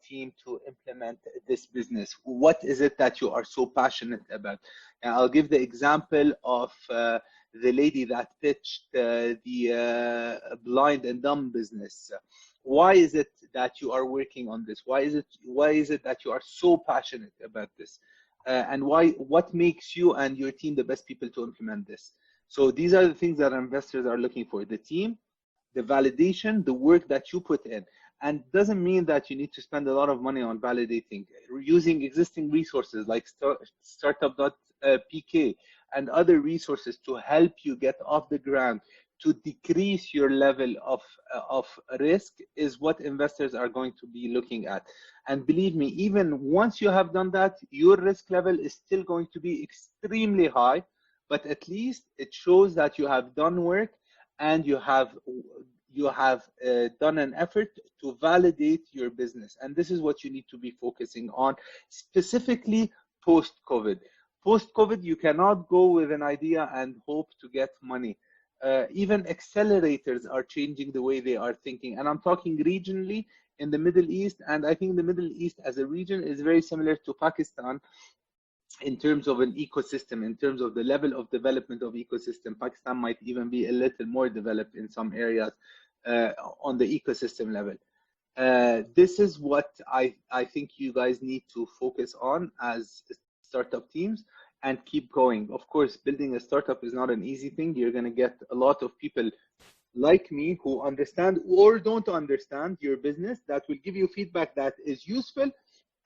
team to implement this business. What is it that you are so passionate about? And I'll give the example of the lady that pitched the blind and dumb business. Why is it that you are working on this? Why is it that you are so passionate about this? And what makes you and your team the best people to implement this? So these are the things that investors are looking for: the team, the validation, the work that you put in. And doesn't mean that you need to spend a lot of money on validating. Using existing resources like startup.pk and other resources to help you get off the ground, to decrease your level of risk, is what investors are going to be looking at. And believe me, even once you have done that, your risk level is still going to be extremely high, but at least it shows that you have done work and you have done an effort to validate your business. And this is what you need to be focusing on, specifically post-COVID. Post-COVID, you cannot go with an idea and hope to get money. Even accelerators are changing the way they are thinking. And I'm talking regionally in the Middle East. And I think the Middle East as a region is very similar to Pakistan in terms of an ecosystem, in terms of the level of development of ecosystem. Pakistan might even be a little more developed in some areas on the ecosystem level. This is what I think you guys need to focus on as startup teams and keep going. Of course, building a startup is not an easy thing. You're going to get a lot of people like me who understand or don't understand your business that will give you feedback that is useful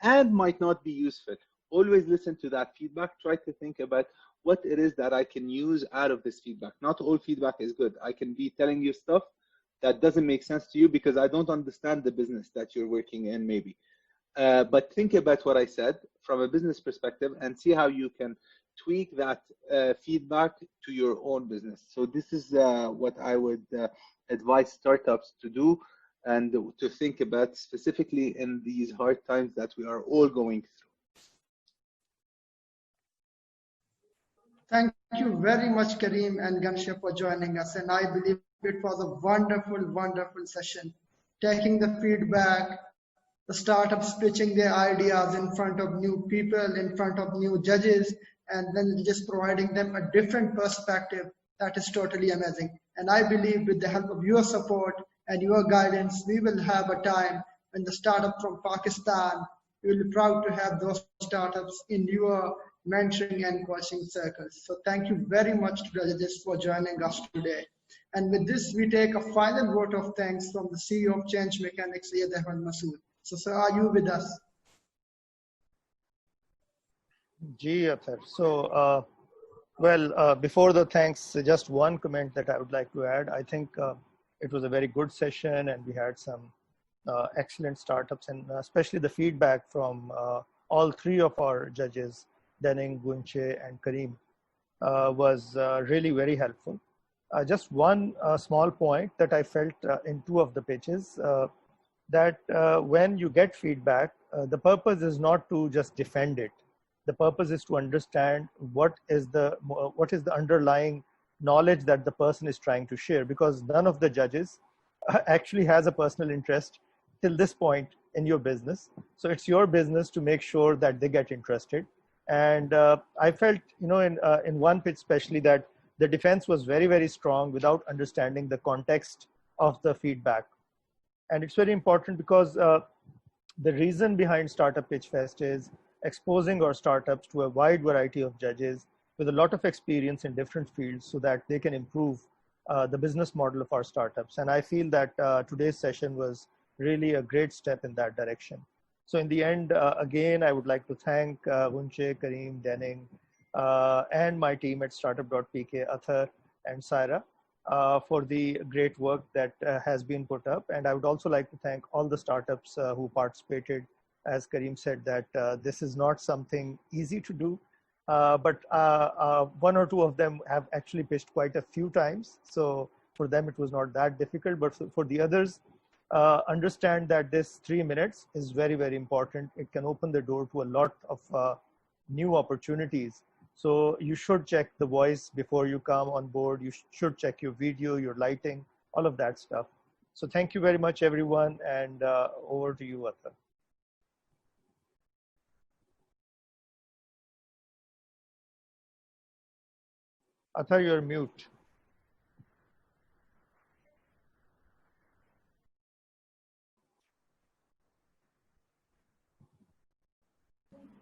and might not be useful. Always listen to that feedback. Try to think about what it is that I can use out of this feedback. Not all feedback is good. I can be telling you stuff that doesn't make sense to you because I don't understand the business that you're working in maybe. But think about what I said from a business perspective and see how you can tweak that feedback to your own business. So this is what I would advise startups to do and to think about specifically in these hard times that we are all going through. Thank you very much, Kareem and Gansha, for joining us. And I believe it was a wonderful, wonderful session. Taking the feedback, the startups pitching their ideas in front of new people, in front of new judges, and then just providing them a different perspective. That is totally amazing. And I believe with the help of your support and your guidance, we will have a time when the startup from Pakistan, we will be proud to have those startups in your mentoring and coaching circles. So thank you very much to the judges for joining us today. And with this, we take a final vote of thanks from the CEO of Change Mechanics, Syed Ahmed Masood. So, sir, are you with us? Ji, Athar. So, before the thanks, just one comment that I would like to add. I think it was a very good session and we had some excellent startups, and especially the feedback from all three of our judges, Denning, Gunche, and Kareem, was really very helpful. Just one small point that I felt in two of the pitches, that when you get feedback, the purpose is not to just defend it. The purpose is to understand what is the underlying knowledge that the person is trying to share, because none of the judges actually has a personal interest till this point in your business. So it's your business to make sure that they get interested. And I felt, in one pitch especially, that the defense was very, very strong without understanding the context of the feedback. And it's very important because the reason behind Startup Pitch Fest is exposing our startups to a wide variety of judges with a lot of experience in different fields so that they can improve the business model of our startups. And I feel that today's session was really a great step in that direction. So in the end, again, I would like to thank Gunche, Kareem, Denning, and my team at startup.pk, Athar and Saira, for the great work that has been put up. And I would also like to thank all the startups who participated. As Kareem said, that this is not something easy to do, but one or two of them have actually pitched quite a few times. So for them, it was not that difficult, but for the others, understand that this 3 minutes is very, very important. It can open the door to a lot of new opportunities. So you should check the voice before you come on board. You should check your video, your lighting, all of that stuff. So thank you very much, everyone. And over to you, Athar. Athar, you're mute.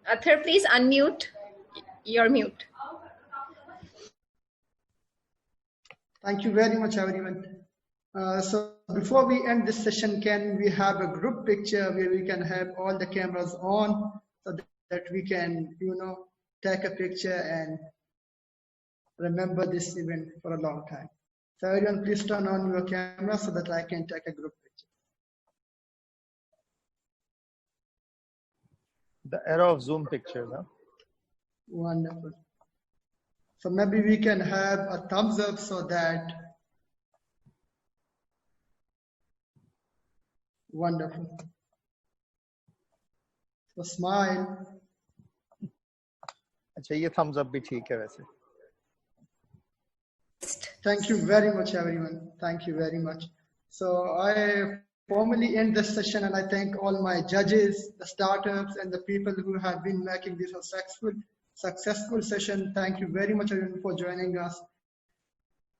Athar, please unmute. You're mute. Thank you very much, everyone. So before we end this session, can we have a group picture where we can have all the cameras on so that we can, take a picture and remember this event for a long time. So everyone, please turn on your camera so that I can take a group picture. The era of Zoom pictures, huh? Wonderful. So maybe we can have a thumbs up so that, wonderful. So smile. अच्छा ये thumbs up भी ठीक है वैसे. Thank you very much, everyone. Thank you very much. So I formally end this session, and I thank all my judges, the startups, and the people who have been making this a successful session. Thank you very much, everyone, for joining us.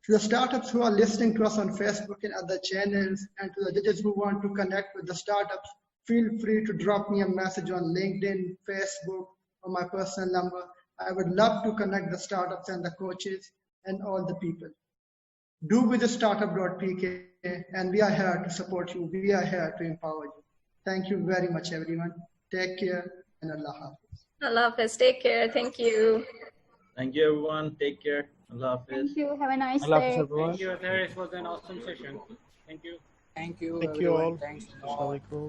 To the startups who are listening to us on Facebook and other channels, and to the judges who want to connect with the startups, feel free to drop me a message on LinkedIn, Facebook, or my personal number. I would love to connect the startups and the coaches and all the people. Do visit startup.pk, and we are here to support you. We are here to empower you. Thank you very much, everyone. Take care, and Allah Hafiz. Allah Hafiz. Take care. Thank you. Thank you, everyone. Take care. Allah Hafiz. Thank you. Have a nice Allah day. Hafiz, everyone. Thank you, Athar. It was an awesome session. Thank you. Thank you, Thank you everyone. all. Thanks. Assalamu alaikum.